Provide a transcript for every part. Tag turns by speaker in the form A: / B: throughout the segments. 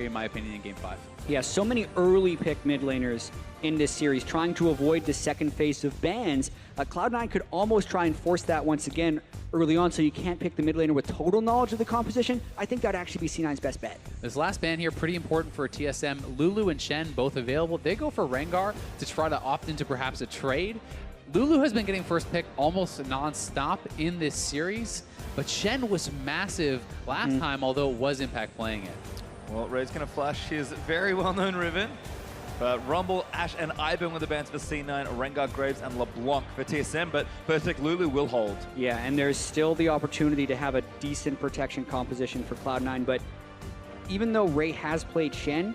A: in my opinion, in Game 5.
B: Yeah, so many early pick mid laners in this series trying to avoid the second phase of bans. Cloud9 could almost try and force that once again early on, so you can't pick the mid laner with total knowledge of the composition. I think that'd actually be C9's best bet.
A: This last ban here, pretty important for TSM. Lulu and Shen both available. They go for Rengar to try to opt into perhaps a trade. Lulu has been getting first pick almost non-stop in this series, but Shen was massive last time, although it was Impact playing it.
C: Well, Ray's going to flash his very well-known Riven. But Rumble, Ashe, and Ivan with the bans for C9, Rengar, Graves, and LeBlanc for TSM, but Perfect Lulu will hold.
B: Yeah, and there's still the opportunity to have a decent protection composition for Cloud9, but even though Ray has played Shen,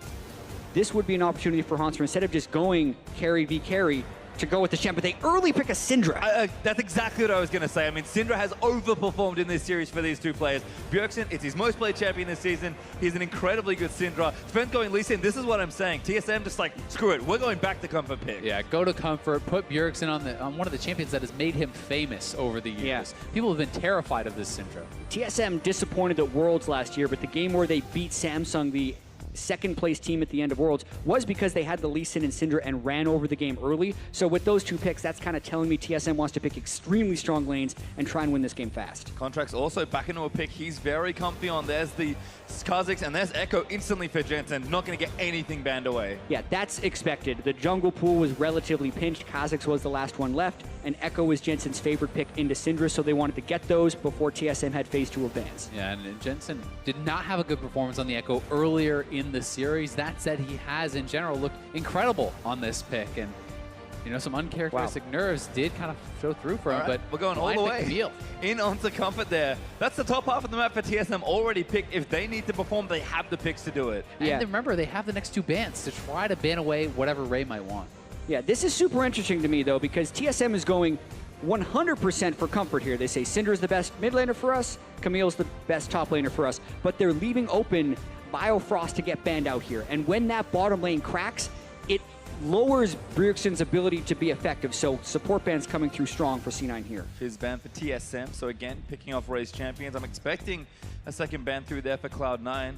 B: this would be an opportunity for Hanser, instead of just going carry v carry, to go with the Shen, but they early pick a Syndra.
C: That's exactly what I was going to say. I mean, Syndra has overperformed in this series for these two players. Bjergsen, it's his most played champion this season. He's an incredibly good Syndra. Spence going Lee Sin, this is what I'm saying. TSM just like, screw it, we're going back to comfort pick.
A: Yeah, go to comfort, put Bjergsen on one of the champions that has made him famous over the years.
B: Yeah.
A: People have been terrified of this Syndra.
B: TSM disappointed at Worlds last year, but the game where they beat Samsung, the second place team at the end of Worlds, was because they had the Lee Sin and Syndra and ran over the game early. So with those two picks, that's kind of telling me TSM wants to pick extremely strong lanes and try and win this game fast.
C: Contract's also back into a pick he's very comfy on. There's the Kha'Zix and there's Echo instantly for Jensen. Not going to get anything banned away.
B: Yeah, that's expected. The jungle pool was relatively pinched. Kha'Zix was the last one left, and Echo was Jensen's favorite pick into Syndra, so they wanted to get those before TSM had phase 2 of bans.
A: Yeah, and Jensen did not have a good performance on the Echo earlier in the series. That said, he has in general looked incredible on this pick, and you know, some uncharacteristic nerves did kind of show through for him, but
C: we're going all the way in onto comfort there. That's the top half of the map for TSM already picked. If they need to perform, they have the picks to do it.
A: And remember, they have the next two bans to try to ban away whatever Ray might want.
B: Yeah, this is super interesting to me, though, because TSM is going 100% for comfort here. They say Syndra's the best mid laner for us, Camille's the best top laner for us, but they're leaving open Biofrost to get banned out here. And when that bottom lane cracks, it lowers Bjergsen's ability to be effective, so support ban's coming through strong for C9 here.
C: His ban for TSM, so again, picking off Ray's champions. I'm expecting a second ban through there for Cloud9.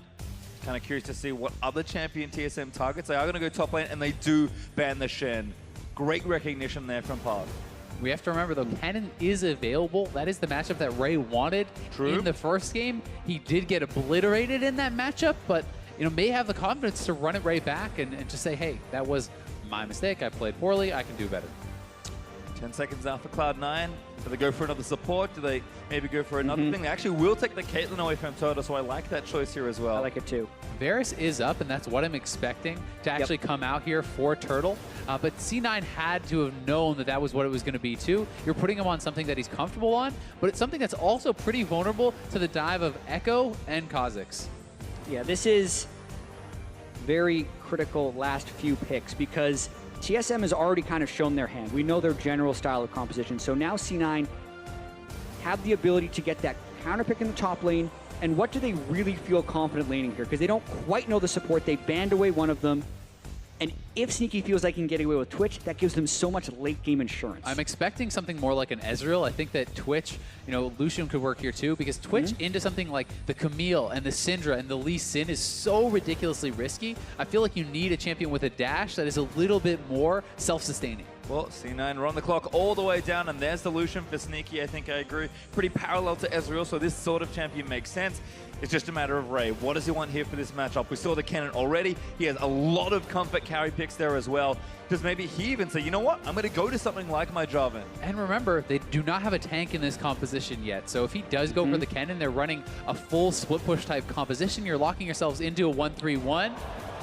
C: Kind of curious to see what other champion TSM targets. They are going to go top lane, and they do ban the Shen. Great recognition there from Park.
A: We have to remember, though, Cannon is available. That is the matchup that Ray wanted in the first game. He did get obliterated in that matchup, but you know, may have the confidence to run it right back and just say, hey, that was my mistake. I played poorly. I can do better.
C: 10 seconds now for Cloud9. Do they go for another support? Do they maybe go for another thing? They actually will take the Caitlyn away from Toto, so I like that choice here as well.
B: I like it too.
A: Varus is up, and that's what I'm expecting to actually come out here for Turtle. But C9 had to have known that that was what it was going to be too. You're putting him on something that he's comfortable on, but it's something that's also pretty vulnerable to the dive of Echo and Kha'Zix.
B: Yeah, this is very critical last few picks because TSM has already kind of shown their hand. We know their general style of composition. So now C9 have the ability to get that counter pick in the top lane. And what do they really feel confident laning here? Because they don't quite know the support. They banned away one of them. And if Sneaky feels like he can get away with Twitch, that gives them so much late game insurance.
A: I'm expecting something more like an Ezreal. I think that Twitch, you know, Lucian could work here too, because Twitch into something like the Camille and the Syndra and the Lee Sin is so ridiculously risky. I feel like you need a champion with a dash that is a little bit more self-sustaining.
C: Well, C9 are on the clock all the way down, and there's the Lucian for Sneaky. I think I agree. Pretty parallel to Ezreal, so this sort of champion makes sense. It's just a matter of Ray. What does he want here for this matchup? We saw the Cannon already. He has a lot of comfort carry picks there as well. Does maybe he even say, you know what? I'm going to go to something like my Jarvan.
A: And remember, they do not have a tank in this composition yet. So if he does go for the Cannon, they're running a full split push type composition. You're locking yourselves into a 1-3-1.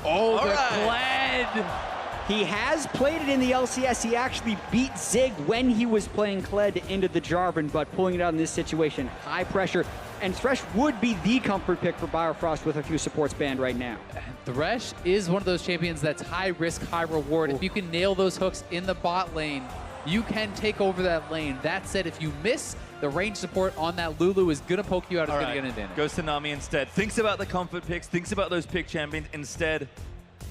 A: Oh, the Kled!
B: He has played it in the LCS. He actually beat Zig when he was playing Kled into the Jarvan, but pulling it out in this situation, high pressure. And Thresh would be the comfort pick for Biofrost with a few supports banned right now.
A: Thresh is one of those champions that's high risk, high reward. If you can nail those hooks in the bot lane, you can take over that lane. That said, if you miss, the range support on that Lulu is going to poke you out. It's going to get an advantage.
C: Goes to Nami instead. Thinks about the comfort picks, thinks about those pick champions. Instead,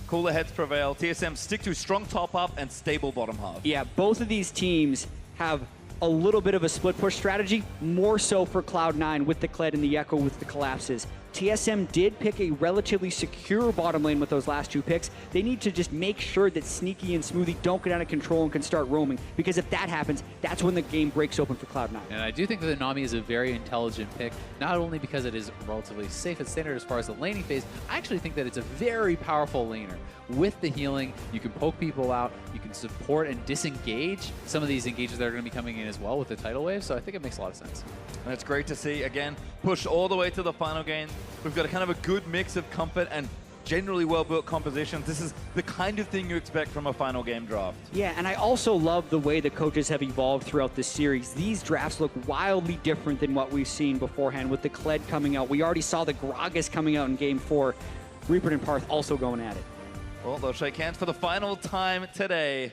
C: cooler heads prevail. TSM stick to strong top half and stable bottom half.
B: Yeah, both of these teams have a little bit of a split push strategy, more so for Cloud9 with the Kled and the Echo with the collapses. TSM did pick a relatively secure bottom lane with those last 2 picks. They need to just make sure that Sneaky and Smoothie don't get out of control and can start roaming, because if that happens, that's when the game breaks open for Cloud9.
A: And I do think that the Nami is a very intelligent pick, not only because it is relatively safe and standard as far as the laning phase, I actually think that it's a very powerful laner. With the healing, you can poke people out, you can support and disengage some of these engages that are going to be coming in as well with the tidal wave, so I think it makes a lot of sense.
C: And it's great to see, again, push all the way to the final game. We've got a kind of a good mix of comfort and generally well-built compositions. This is the kind of thing you expect from a final game draft.
B: Yeah, and I also love the way the coaches have evolved throughout this series. These drafts look wildly different than what we've seen beforehand with the Kled coming out. We already saw the Gragas coming out in Game 4. Reaper and Parth also going at it.
C: Well, they'll shake hands for the final time today.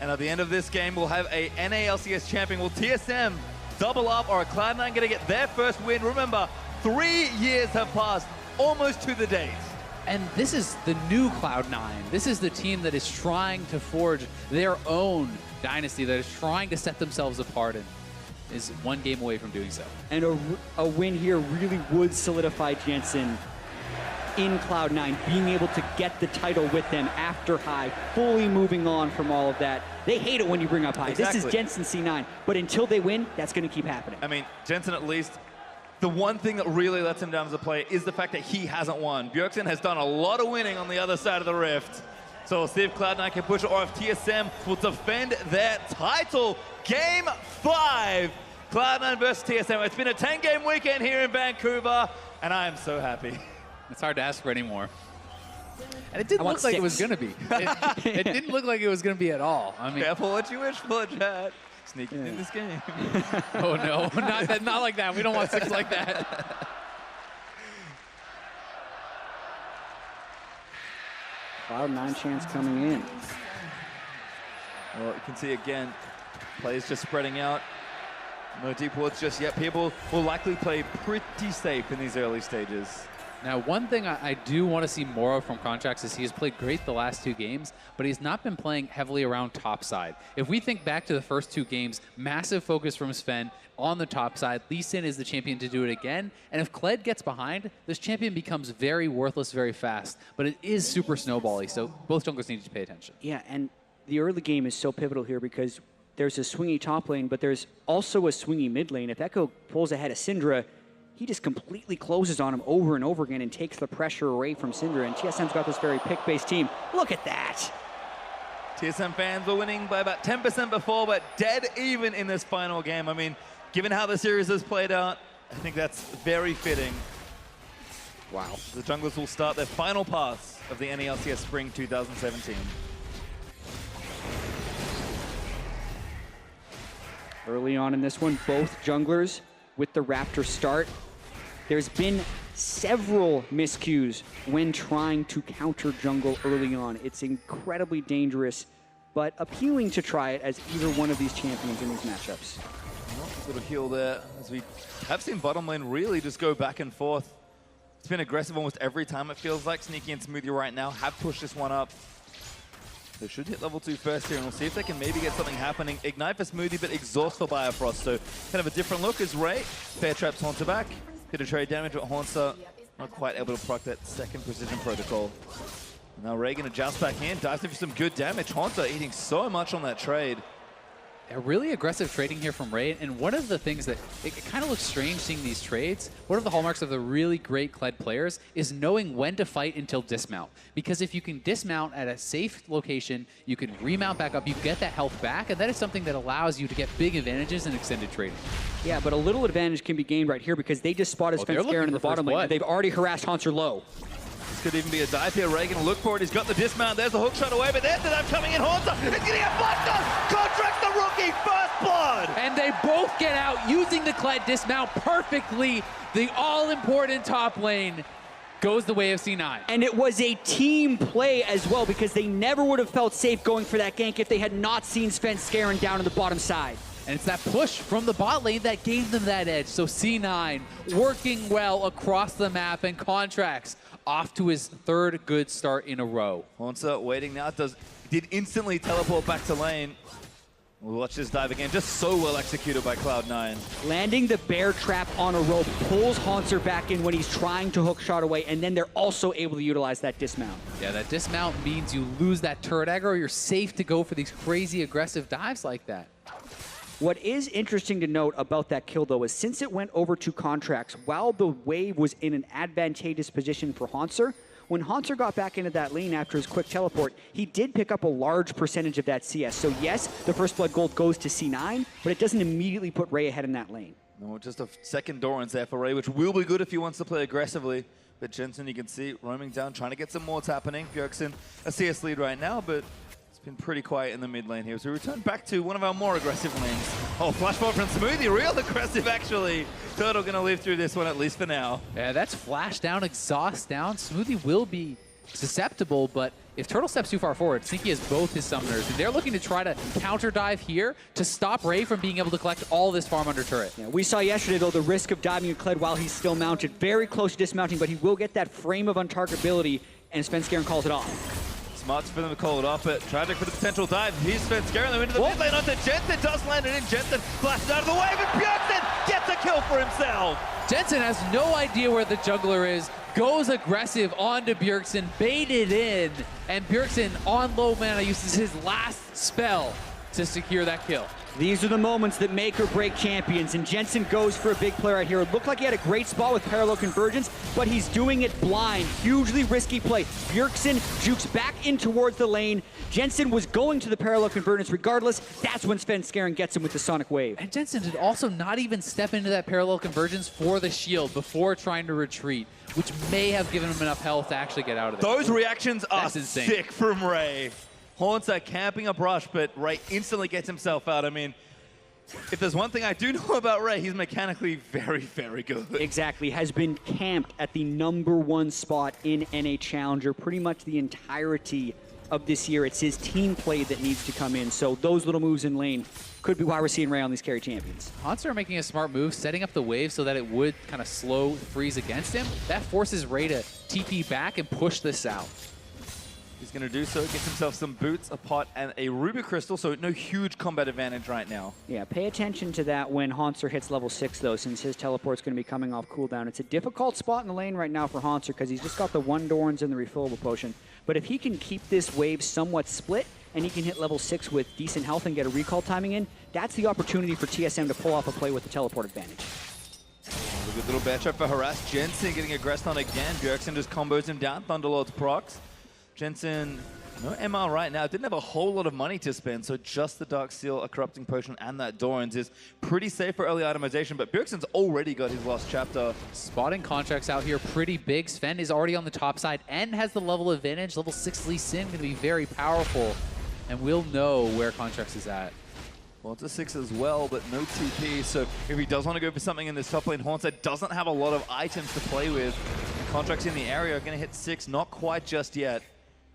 C: And at the end of this game, we'll have a NA/LCS champion. Will TSM double up, or are Cloud9 going to get their first win? Remember, 3 years have passed, almost to the date.
A: And this is the new Cloud9. This is the team that is trying to forge their own dynasty, that is trying to set themselves apart and is 1 game away from doing so.
B: And a win here really would solidify Jensen in Cloud9, being able to get the title with them after High, fully moving on from all of that. They hate it when you bring up High.
C: Exactly.
B: This is Jensen C9, but until they win, that's going to keep happening.
C: I mean, Jensen, at least, the one thing that really lets him down as a player is the fact that he hasn't won. Bjergsen has done a lot of winning on the other side of the rift. So we'll see if Cloud9 can push it, or if TSM will defend their title. Game 5, Cloud9 versus TSM. It's been a 10-game weekend here in Vancouver, and I am so happy.
A: It's hard to ask for any more. And it didn't look like it was going to be. It didn't look like it was going to be at all. I mean,
C: careful what you wish for, Chad. Sneaking in this game.
A: Oh no, not like that. We don't want 6 like that.
B: Cloud9 chance coming in.
C: Well, you can see again, players just spreading out. No deep wards just yet. People will likely play pretty safe in these early stages.
A: Now, one thing I do want to see more of from Contracts is he has played great the last 2 games, but he's not been playing heavily around top side. If we think back to the first 2 games, massive focus from Sven on the top side. Lee Sin is the champion to do it again. And if Kled gets behind, this champion becomes very worthless very fast. But it is super snowbally, so both junglers need to pay attention.
B: Yeah, and the early game is so pivotal here because there's a swingy top lane, but there's also a swingy mid lane. If Echo pulls ahead of Syndra, he just completely closes on him over and over again and takes the pressure away from Syndra. And TSM's got this very pick-based team. Look at that.
C: TSM fans were winning by about 10% before, but dead even in this final game. I mean, given how the series has played out, I think that's very fitting. Wow. The junglers will start their final pass of the NALCS Spring 2017.
B: Early on in this one, both junglers with the Raptor start. There's been several miscues when trying to counter jungle early on. It's incredibly dangerous, but appealing to try it as either one of these champions in these matchups.
C: Sort of heal there, as we have seen bottom lane really just go back and forth. It's been aggressive almost every time, it feels like. Sneaky and Smoothie right now have pushed this one up. They should hit level 2 first here, and we'll see if they can maybe get something happening. Ignite for Smoothie, but Exhaust for Biofrost. So kind of a different look as Ray fair traps Haunter back. Hit a trade damage, but Haunter not quite able to proc that second precision protocol. Now Ray gonna joust back in, dives in for some good damage. Haunter eating so much on that trade.
A: A really aggressive trading here from Ray, and one of the things that, it kind of looks strange seeing these trades, one of the hallmarks of the really great Kled players is knowing when to fight until dismount. Because if you can dismount at a safe location, you can remount back up, you get that health back, and that is something that allows you to get big advantages in extended trading.
B: Yeah, but a little advantage can be gained right here because they just spotted Svenskeren in the bottom lane, and they've already harassed Haunter low.
C: This could even be a dive here. Ray gonna look for it. He's got the dismount. There's the hook shot away, but there's the dive coming in. Haunter is getting a blast. Contracts the rookie. First blood.
A: And they both get out using the Kled dismount perfectly. The all-important top lane goes the way of C9.
B: And it was a team play as well because they never would have felt safe going for that gank if they had not seen Svenskeren down on the bottom side.
A: And it's that push from the bot lane that gave them that edge. So C9 working well across the map, and Contracts off to his 3rd good start in a row.
C: Haunter waiting now. Did instantly teleport back to lane. We'll watch this dive again, just so well executed by Cloud9.
B: Landing the bear trap on a rope pulls Haunter back in when he's trying to hook shot away, and then they're also able to utilize that dismount.
A: Yeah, that dismount means you lose that turret aggro. You're safe to go for these crazy aggressive dives like that.
B: What is interesting to note about that kill, though, is since it went over to Contracts, while the wave was in an advantageous position for Haunter, when Haunter got back into that lane after his quick teleport, he did pick up a large percentage of that CS. So yes, the first blood gold goes to C9, but it doesn't immediately put Ray ahead in that lane.
C: No, just a second Doran's there for Ray, which will be good if he wants to play aggressively. But Jensen, you can see, roaming down, trying to get some more happening. Bjergsen, a CS lead right now, but it's been pretty quiet in the mid lane here. So we return back to one of our more aggressive lanes. Oh, flashball from Smoothie, real aggressive actually. Turtle gonna live through this one at least for now.
A: Yeah, that's flash down, exhaust down. Smoothie will be susceptible, but if Turtle steps too far forward, Sneaky has both his summoners, and they're looking to try to counter dive here to stop Ray from being able to collect all this farm under turret.
B: Yeah, we saw yesterday, though, the risk of diving a Kled while he's still mounted. Very close to dismounting, but he will get that frame of untargetability, and Svenskeren calls it off.
C: Smart for them to call it off, but tragic for the potential dive. Here's Svenskeren, they're into the mid lane onto Jensen, does land it in. Jensen flashes out of the wave, and Bjergsen gets a kill for himself.
A: Jensen has no idea where the jungler is, goes aggressive onto Bjergsen, baited in, and Bjergsen on low mana uses his last spell to secure that kill.
B: These are the moments that make or break champions, and Jensen goes for a big play right here. It looked like he had a great spot with parallel convergence, but he's doing it blind. Hugely risky play. Bjergsen jukes back in towards the lane. Jensen was going to the parallel convergence regardless. That's when Svenskeren gets him with the Sonic Wave.
A: And Jensen did also not even step into that parallel convergence for the shield before trying to retreat, which may have given him enough health to actually get out of there.
C: Those reactions are
A: That's insane.
C: sick from Ray. Haunter camping up rush, but Ray instantly gets himself out. I mean, if there's one thing I do know about Ray, he's mechanically very, very good.
B: Exactly. Has been camped at the #1 spot in NA Challenger pretty much the entirety of this year. It's his team play that needs to come in. So those little moves in lane could be why we're seeing Ray on these carry champions.
A: Haunter making a smart move, setting up the wave so that it would kind of slow freeze against him. That forces Ray to TP back and push this out.
C: He's going to do so, gets himself some boots, a pot, and a Ruby Crystal, so no huge combat advantage right now.
B: Yeah, pay attention to that when Haunter hits level 6, though, since his teleport's going to be coming off cooldown. It's a difficult spot in the lane right now for Haunter because he's just got the 1 Dorans and the refillable potion. But if he can keep this wave somewhat split, and he can hit level 6 with decent health and get a recall timing in, that's the opportunity for TSM to pull off a play with the teleport advantage.
C: A good little bear trap for Harass. Jensen getting aggressed on again. Bjergsen just combos him down. Thunderlord's procs. Jensen, no MR right now. Didn't have a whole lot of money to spend, so just the Dark Seal, a Corrupting Potion, and that Doran's is pretty safe for early itemization, but Bjergsen's already got his last chapter.
A: Spotting Contracts out here pretty big. Sven is already on the top side and has the level advantage. Level 6 Lee Sin going to be very powerful, and we'll know where Contracts is at.
C: Well, it's a 6 as well, but no TP, so if he does want to go for something in this top lane, Haunter doesn't have a lot of items to play with. And Contracts in the area are going to hit 6, not quite just yet.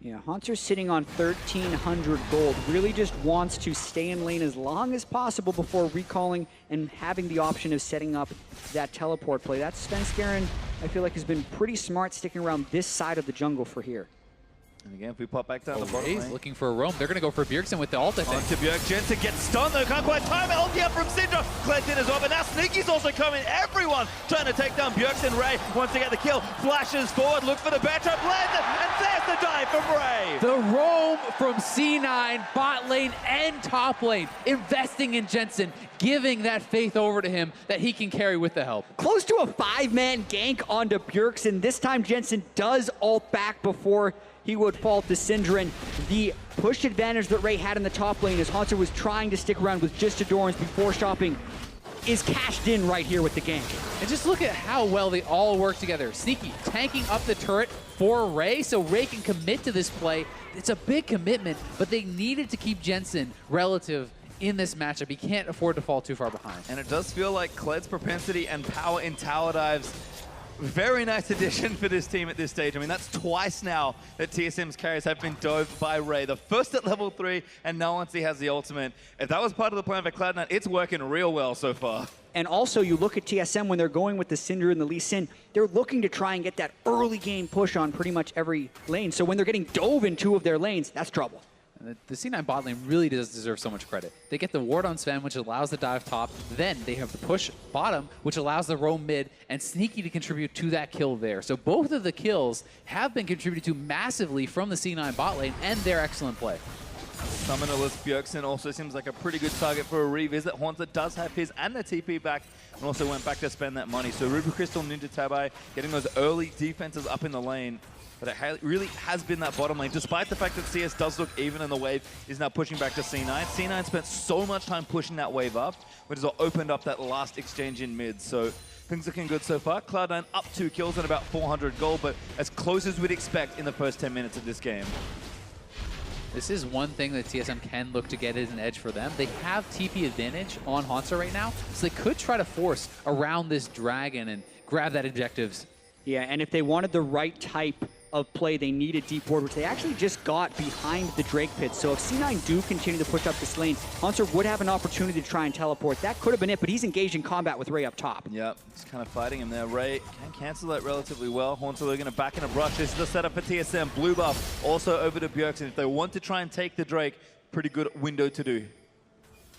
B: Yeah, Haunter's sitting on 1,300 gold. Really just wants to stay in lane as long as possible before recalling and having the option of setting up that teleport play. That Svenskeren, I feel like, has been pretty smart sticking around this side of the jungle for here.
C: And again, if we pop back down the bottom
A: Ray's
C: lane.
A: looking for a roam. They're going to go for Bjergsen with the ult, I think.
C: Onto Bjerg. Jensen gets stunned though, can't quite time it. Ulti up from Syndra. Kled in as well, but now Sneaky's also coming. Everyone trying to take down Bjergsen. Ray wants to get the kill. Flashes forward, look for the bear trap, lands it, and there's the dive from Ray.
A: The roam from C9, bot lane and top lane, investing in Jensen, giving that faith over to him that he can carry with the help.
B: Close to a 5-man gank onto Bjergsen. This time Jensen does ult back before he would fall to Syndra. The push advantage that Ray had in the top lane as Haunter was trying to stick around with just Adorans before shopping is cashed in right here with the gank.
A: And just look at how well they all work together. Sneaky tanking up the turret for Ray so Ray can commit to this play. It's a big commitment, but they needed to keep Jensen relative in this matchup. He can't afford to fall too far behind.
C: And it does feel like Kled's propensity and power in tower dives, very nice addition for this team at this stage. I mean, that's twice now that TSM's carries have been dove by Ray. The first at level 3, and now once he has the ultimate. If that was part of the plan for Cloud9, it's working real well so far.
B: And also, you look at TSM when they're going with the Syndra and the Lee Sin, they're looking to try and get that early game push on pretty much every lane. So when they're getting dove in 2 of their lanes, that's trouble.
A: And the C9 bot lane really does deserve so much credit. They get the ward on Sven, which allows the dive top. Then they have the push bottom, which allows the roam mid, and Sneaky to contribute to that kill there. So both of the kills have been contributed to massively from the C9 bot lane and their excellent play.
C: Summonerless Bjergsen also seems like a pretty good target for a revisit. Haunter does have his and the TP back, and also went back to spend that money. So Ruby Crystal, Ninja Tabai getting those early defenses up in the lane. But it really has been that bottom lane, despite the fact that CS does look even in the wave, is now pushing back to C9. C9 spent so much time pushing that wave up, which has opened up that last exchange in mid. So things looking good so far. Cloud9 up 2 kills and about 400 gold, but as close as we'd expect in the first 10 minutes of this game.
A: This is one thing that TSM can look to get as an edge for them. They have TP advantage on Hansa right now, so they could try to force around this dragon and grab that objectives.
B: Yeah, and if they wanted the right type of play, they need a deep ward, which they actually just got behind the Drake pit. So if C9 do continue to push up this lane, Hunter would have an opportunity to try and teleport. That could have been it, but he's engaged in combat with Ray up top.
C: Yep, he's kind of fighting him there. Ray can cancel that relatively well. Haunter, they're going to back in a brush. This is the setup for TSM. Blue buff also over to Bjergsen. If they want to try and take the Drake, pretty good window to do.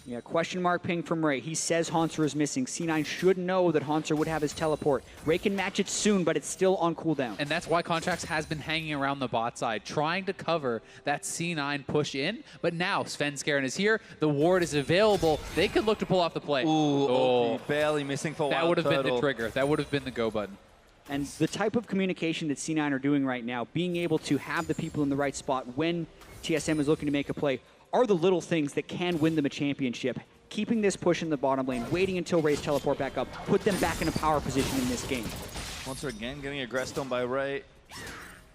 B: Yeah, question mark ping from Ray. He says Haunter is missing. C9 should know that Haunter would have his teleport. Ray can match it soon, but it's still on cooldown.
A: And that's why Contracts has been hanging around the bot side, trying to cover that C9 push in. But now Svenskeren is here. The ward is available. They could look to pull off the play.
C: Ooh, barely missing for
A: that
C: Wild
A: would have been the
C: Turtle.
A: trigger. That would have been the go button.
B: And the type of communication that C9 are doing right now, being able to have the people in the right spot when TSM is looking to make a play, are the little things that can win them a championship. Keeping this push in the bottom lane, waiting until Ray's teleport back up, put them back in a power position in this game.
C: Once again, getting aggressed on by Ray.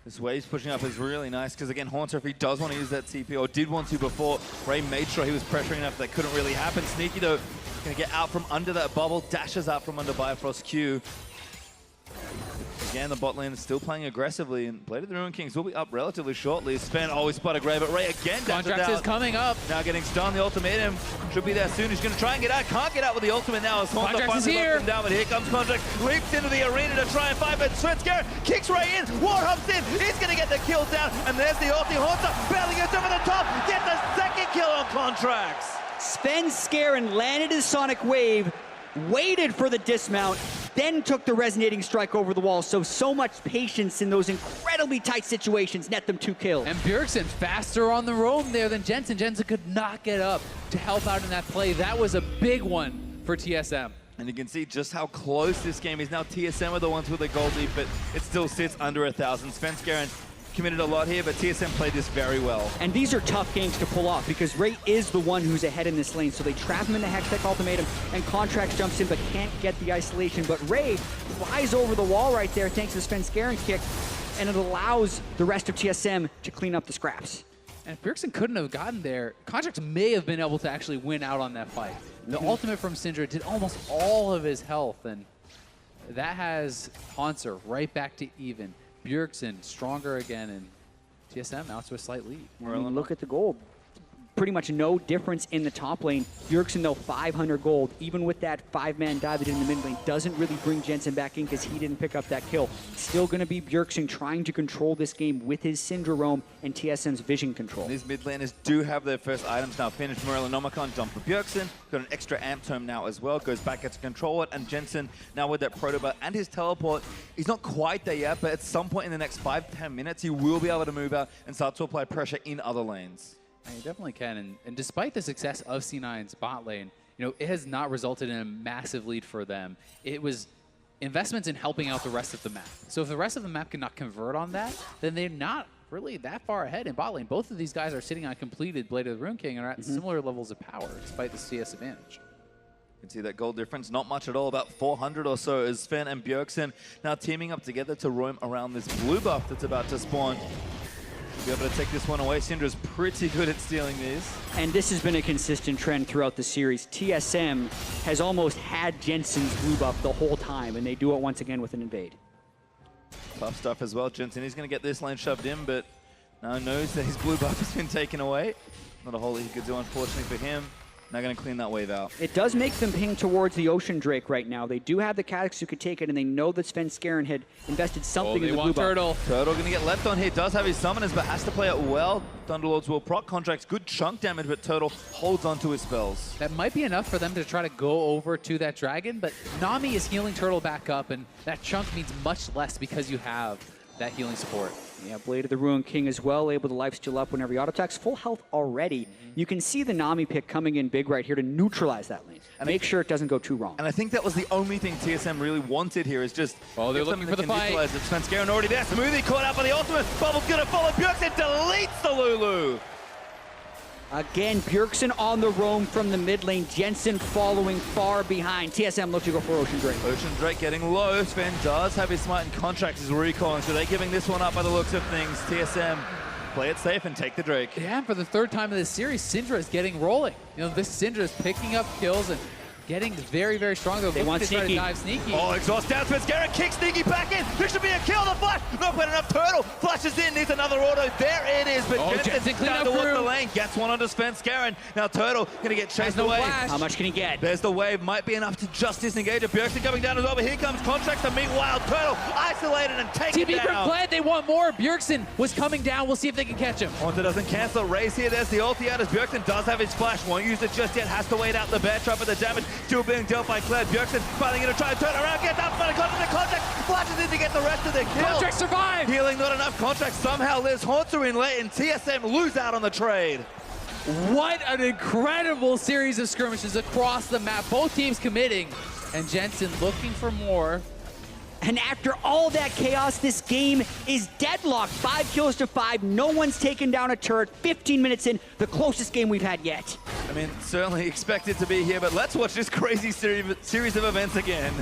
C: This wave's pushing up is really nice, because again, Haunter, if he does want to use that TP, or did want to before, Ray made sure he was pressuring enough that couldn't really happen. Sneaky, though, going to get out from under that bubble, dashes out from under Bifrost Q. Again, the bot lane is still playing aggressively, and Blade of the Ruin Kings will be up relatively shortly. Sven always spotted Gray, but Ray again dashes
A: Contracts
C: out.
A: is coming up.
C: Now getting stunned, the ultimatum should be there soon. He's going to try and get out. Can't get out with the ultimate now as Haunter
A: Contracts is
C: finally
A: here.
C: knocks him down, but here comes Contract. Leaps into the arena to try and fight, but Svenskeren kicks Ray in. War hops in. He's going to get the kill down, and there's the ulti. Haunter barely gets over the top. Get the second kill on Contracts.
B: Svenskeren landed his Sonic Wave, waited for the dismount, then took the resonating strike over the wall. So much patience in those incredibly tight situations net them 2 kills.
A: And Bjergsen faster on the roam there than Jensen. Jensen could not get up to help out in that play. That was a big one for TSM.
C: And you can see just how close this game is. Now TSM are the ones with the gold lead, but it still sits under 1,000. Svenskeren committed a lot here, but TSM played this very well.
B: And these are tough games to pull off because Ray is the one who's ahead in this lane. So they trap him in the Hextech ultimatum, and Contracts jumps in but can't get the isolation. But Ray flies over the wall right there thanks to the Svenskeren kick, and it allows the rest of TSM to clean up the scraps.
A: And if Bjergsen couldn't have gotten there, Contracts may have been able to actually win out on that fight. The ultimate from Syndra did almost all of his health, and that has Haunter right back to even. Bjergsen stronger again, and TSM out to a slight lead.
B: I mean, look at the gold. Pretty much no difference in the top lane. Bjergsen, though, 500 gold. Even with that 5-man dive that did in the mid lane, doesn't really bring Jensen back in because he didn't pick up that kill. Still going to be Bjergsen trying to control this game with his Syndrome and TSM's vision control.
C: These mid laners do have their first items now finished. Morellonomicon jump for Bjergsen. Got an extra amp tome now as well. Goes back, gets to control it. And Jensen now with that protobot and his teleport. He's not quite there yet, but at some point in the next 5-10 minutes, he will be able to move out and start to apply pressure in other lanes.
A: And you definitely can, and despite the success of C9's bot lane, you know, it has not resulted in a massive lead for them. It was investments in helping out the rest of the map. So if the rest of the map cannot convert on that, then they're not really that far ahead in bot lane. Both of these guys are sitting on completed Blade of the Ruin King and are at similar levels of power, despite the CS advantage.
C: You can see that gold difference, not much at all, about 400 or so as Sven and Bjergsen now teaming up together to roam around this blue buff that's about to spawn. Be able to take this one away. Syndra's pretty good at stealing these.
B: And this has been a consistent trend throughout the series. TSM has almost had Jensen's blue buff the whole time, and they do it once again with an invade.
C: Tough stuff as well. Jensen is going to get this lane shoved in, but now knows that his blue buff has been taken away. Not a whole lot he could do, unfortunately, for him. They're going to clean that wave out.
B: It does make them ping towards the Ocean Drake right now. They do have the Calyx who could take it, and they know that Svenskeren had invested something in the blue buff.
A: Turtle.
C: Turtle going to get left on here. Does have his summoners, but has to play it well. Thunderlords will proc contracts. Good chunk damage, but Turtle holds onto his spells.
A: That might be enough for them to try to go over to that dragon, but Nami is healing Turtle back up, and that chunk means much less because you have that healing support.
B: Yeah, Blade of the Ruined King as well, able to lifesteal up whenever he auto-attacks. Full health already. You can see the Nami pick coming in big right here to neutralize that lane. And make sure it doesn't go too wrong.
C: And I think that was the only thing TSM really wanted here is just...
A: Oh, they're looking for the fight.
C: Svenskeren already there. Smoothie caught out by the ultimate. Bubble's going to follow. Bjergsen deletes the Lulu.
B: Again, Bjergsen on the roam from the mid lane. Jensen following far behind. TSM looks to go for Ocean Drake.
C: Ocean Drake getting low. Sven does have his smite and contracts. He's recalling, so they're giving this one up by the looks of things. TSM play it safe and take the Drake.
A: Yeah, for the third time in this series, Syndra is getting rolling. You know, this Syndra is picking up kills and getting very, very strong. They
B: want
A: to try to
B: Sneaky.
A: dive Sneaky.
C: Oh, exhaust down. Svenskeren kicks Sneaky back in. There should be a kill. The flash. Not quite enough. Turtle flashes in. Needs another auto. There it is. But Jensen
A: clean up
C: towards
A: crew.
C: the lane. Gets one onto Svenskeren. Now Turtle going to get chased
A: no
C: away.
A: flash.
B: How much can he get?
C: There's the wave. Might be enough to just disengage it. Bjergsen coming down as well. But here comes Contracts to meet Wild. Turtle isolated and take it
A: TP from
C: down.
A: Kled, they want more. Bjergsen was coming down. We'll see if they can catch him.
C: Haunter doesn't cancel. Raise here. There's the ulti out as Bjergsen does have his flash. Won't use it just yet. Has to wait out the bear trap, but the damage still being dealt by Kled. Bjergsen finally going to try and turn around. Gets up, but Contract flashes in to get the rest of the kill.
A: Contract survived.
C: Healing not enough. Contract somehow lives. Haunter in late, and TSM lose out on the trade.
A: What an incredible series of skirmishes across the map. Both teams committing, and Jensen looking for more.
B: And after all that chaos, this game is deadlocked. 5 kills to 5. No one's taken down a turret. 15 minutes in, the closest game we've had yet.
C: I mean, certainly expected to be here, but let's watch this crazy series of events again.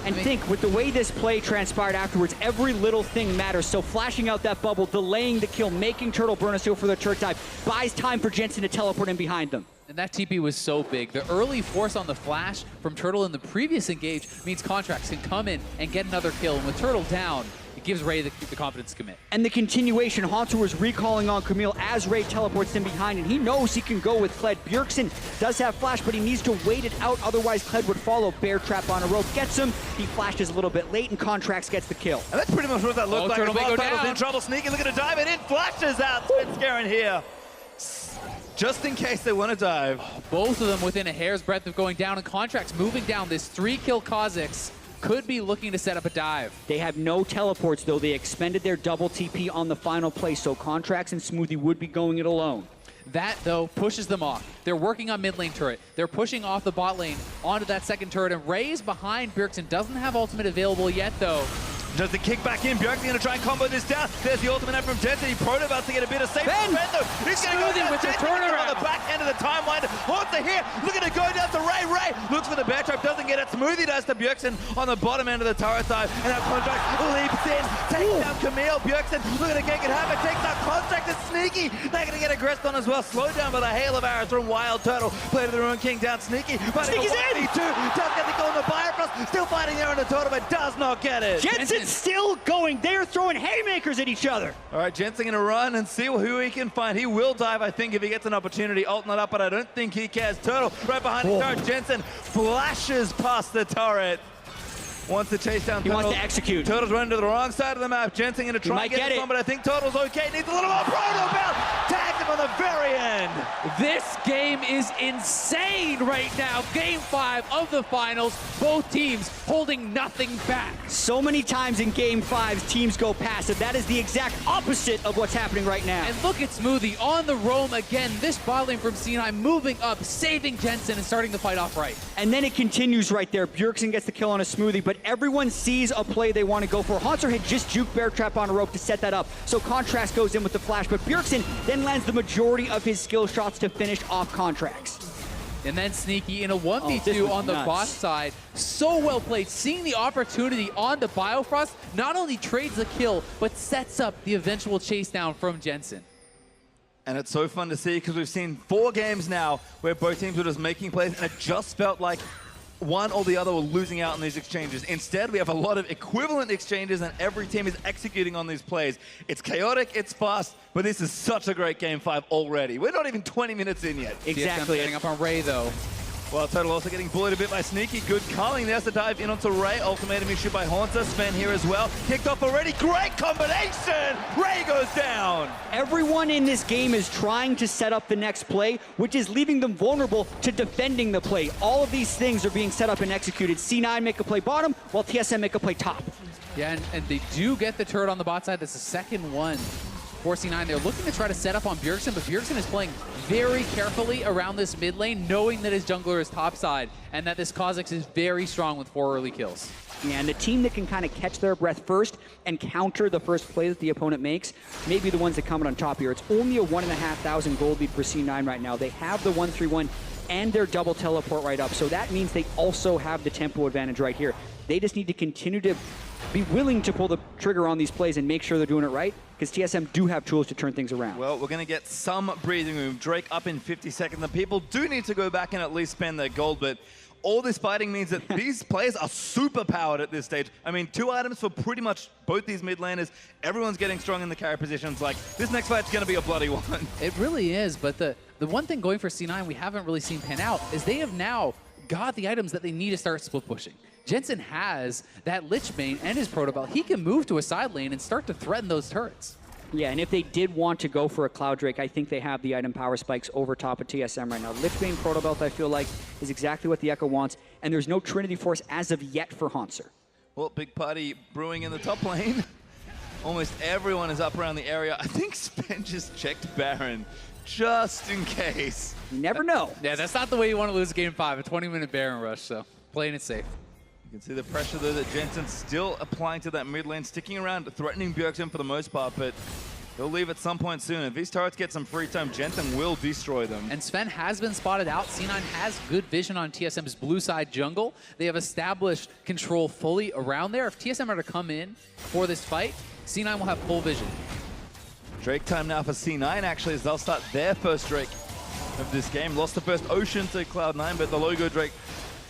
B: And think, with the way this play transpired afterwards, every little thing matters. So flashing out that bubble, delaying the kill, making Turtle burn a seal for the turret dive, buys time for Jensen to teleport in behind them.
A: And that TP was so big. The early force on the flash from Turtle in the previous engage means Contracts can come in and get another kill. And with Turtle down, it gives Ray the confidence to commit.
B: And the continuation, Haunter was recalling on Camille as Ray teleports in behind, and he knows he can go with Kled. Bjergsen does have flash, but he needs to wait it out, otherwise Kled would follow. Bear trap on a rope, gets him. He flashes a little bit late, and Contracts gets the kill.
C: And that's pretty much what that looked like.
A: Turtle may go
C: Turtle's
A: down.
C: in trouble. Sneaky looking to dive it in. Flashes out. Svenskeren here. Just in case they want to dive.
A: Both of them within a hair's breadth of going down, and Contracts moving down. This 3-kill Kha'Zix could be looking to set up a dive.
B: They have no teleports, though. They expended their double TP on the final play, so Contracts and Smoothie would be going it alone.
A: That, though, pushes them off. They're working on mid lane turret. They're pushing off the bot lane onto that second turret, and Ray's behind Bjergsen. Doesn't have ultimate available yet, though.
C: Does the kick back in. Bjergsen going to try and combo this down. There's the ultimate out from Jensen. He probably about to get a bit of safe defend, though. He's going to go down.
A: with the
C: Jensen
A: turnaround.
C: on the back end of the timeline. Haunter here. Looking to go down to Ray. Ray looks for the bear trap. Doesn't get it. Smoothie does to Bjergsen on the bottom end of the turret side. And our Contract leaps in. Takes down Camille. Bjergsen looking to make it happen. Takes out Contract. It's Sneaky. They're going to get aggressed on as well. Slowed down by the hail of arrows from Wild Turtle. Play to the Ruined King down Sneaky.
B: Sneaky's in.
C: Does get the goal on the Bifrost. Still fighting there on the turtle, but does not get it.
B: Jensen's still going. They're throwing haymakers at each other.
C: All right, Jensen going to run and see who he can find. He will dive, I think, if he gets an opportunity. Ult not up, but I don't think he cares. Turtle right behind the turret. Jensen flashes past the turret. Wants to chase down Turtle.
B: He wants to execute.
C: Turtle's running to the wrong side of the map. Jensen going to try and get this one, but I think Turtle's okay. Needs a little more proto belt. Tagged him on the very end.
A: This game is insane right now. Game 5 of the finals. Both teams holding nothing back.
B: So many times in Game 5s, teams go passive. That is the exact opposite of what's happening right now.
A: And look at Smoothie on the roam again. This bot lane from C9 moving up, saving Jensen and starting the fight off right.
B: And then it continues right there. Bjergsen gets the kill on a Smoothie, but everyone sees a play they want to go for. Haunter had just juked Bear Trap on a rope to set that up, so Contracts goes in with the flash, but Bjergsen then lands the majority of his skill shots to finish off Contracts.
A: And then Sneaky in a 1v2 on the bot side. So well played. Seeing the opportunity onto Biofrost, not only trades the kill, but sets up the eventual chase down from Jensen.
C: And it's so fun to see because we've seen 4 games now where both teams were just making plays, and it just felt like one or the other were losing out on these exchanges. Instead, we have a lot of equivalent exchanges, and every team is executing on these plays. It's chaotic, it's fast, but this is such a great Game 5 already. We're not even 20 minutes in yet.
B: Exactly.
A: Getting up on Ray, though.
C: Well, Total also getting bullied a bit by Sneaky. Good calling. There's the dive in onto Ray. Ultimatum issue by Haunter. Sven here as well. Kicked off already. Great combination! Ray goes down!
B: Everyone in this game is trying to set up the next play, which is leaving them vulnerable to defending the play. All of these things are being set up and executed. C9 make a play bottom, while TSM make a play top.
A: Yeah, and they do get the turret on the bot side. That's the second one. 4C9, they're looking to try to set up on Bjergsen, but Bjergsen is playing very carefully around this mid lane, knowing that his jungler is topside, and that this Kha'Zix is very strong with 4 early kills.
B: Yeah, and the team that can kind of catch their breath first and counter the first play that the opponent makes may be the ones that come out on top here. It's only a 1,500 gold lead for C9 right now. They have the 1-3-1 and their double teleport right up, so that means they also have the tempo advantage right here. They just need to continue to be willing to pull the trigger on these plays and make sure they're doing it right, because TSM do have tools to turn things around.
C: Well, we're going to get some breathing room. Drake up in 50 seconds. The people do need to go back and at least spend their gold, but all this fighting means that these players are super powered at this stage. I mean, 2 items for pretty much both these mid laners. Everyone's getting strong in the carry positions. Like, this next fight's going to be a bloody one.
A: It really is, but the one thing going for C9 we haven't really seen pan out is they have now got the items that they need to start split pushing. Jensen has that Lich Bane and his Proto Belt. He can move to a side lane and start to threaten those turrets.
B: Yeah, and if they did want to go for a Cloud Drake, I think they have the item power spikes over top of TSM right now. Lich Bane Proto Belt, I feel like, is exactly what the Echo wants, and there's no Trinity Force as of yet for Haunter.
C: Well, big party brewing in the top lane. Almost everyone is up around the area. I think Sven just checked Baron, just in case.
B: You never know.
A: Yeah, that's not the way you want to lose Game 5, a 20-minute Baron rush, so playing it safe.
C: You can see the pressure though that Jensen's still applying to that mid lane, sticking around, threatening Bjergsen for the most part, but he'll leave at some point soon. If these turrets get some free time, Jensen will destroy them.
A: And Sven has been spotted out. C9 has good vision on TSM's blue side jungle. They have established control fully around there. If TSM are to come in for this fight, C9 will have full vision.
C: Drake time now for C9 actually, as they'll start their first Drake of this game. Lost the first Ocean to Cloud9, but the logo Drake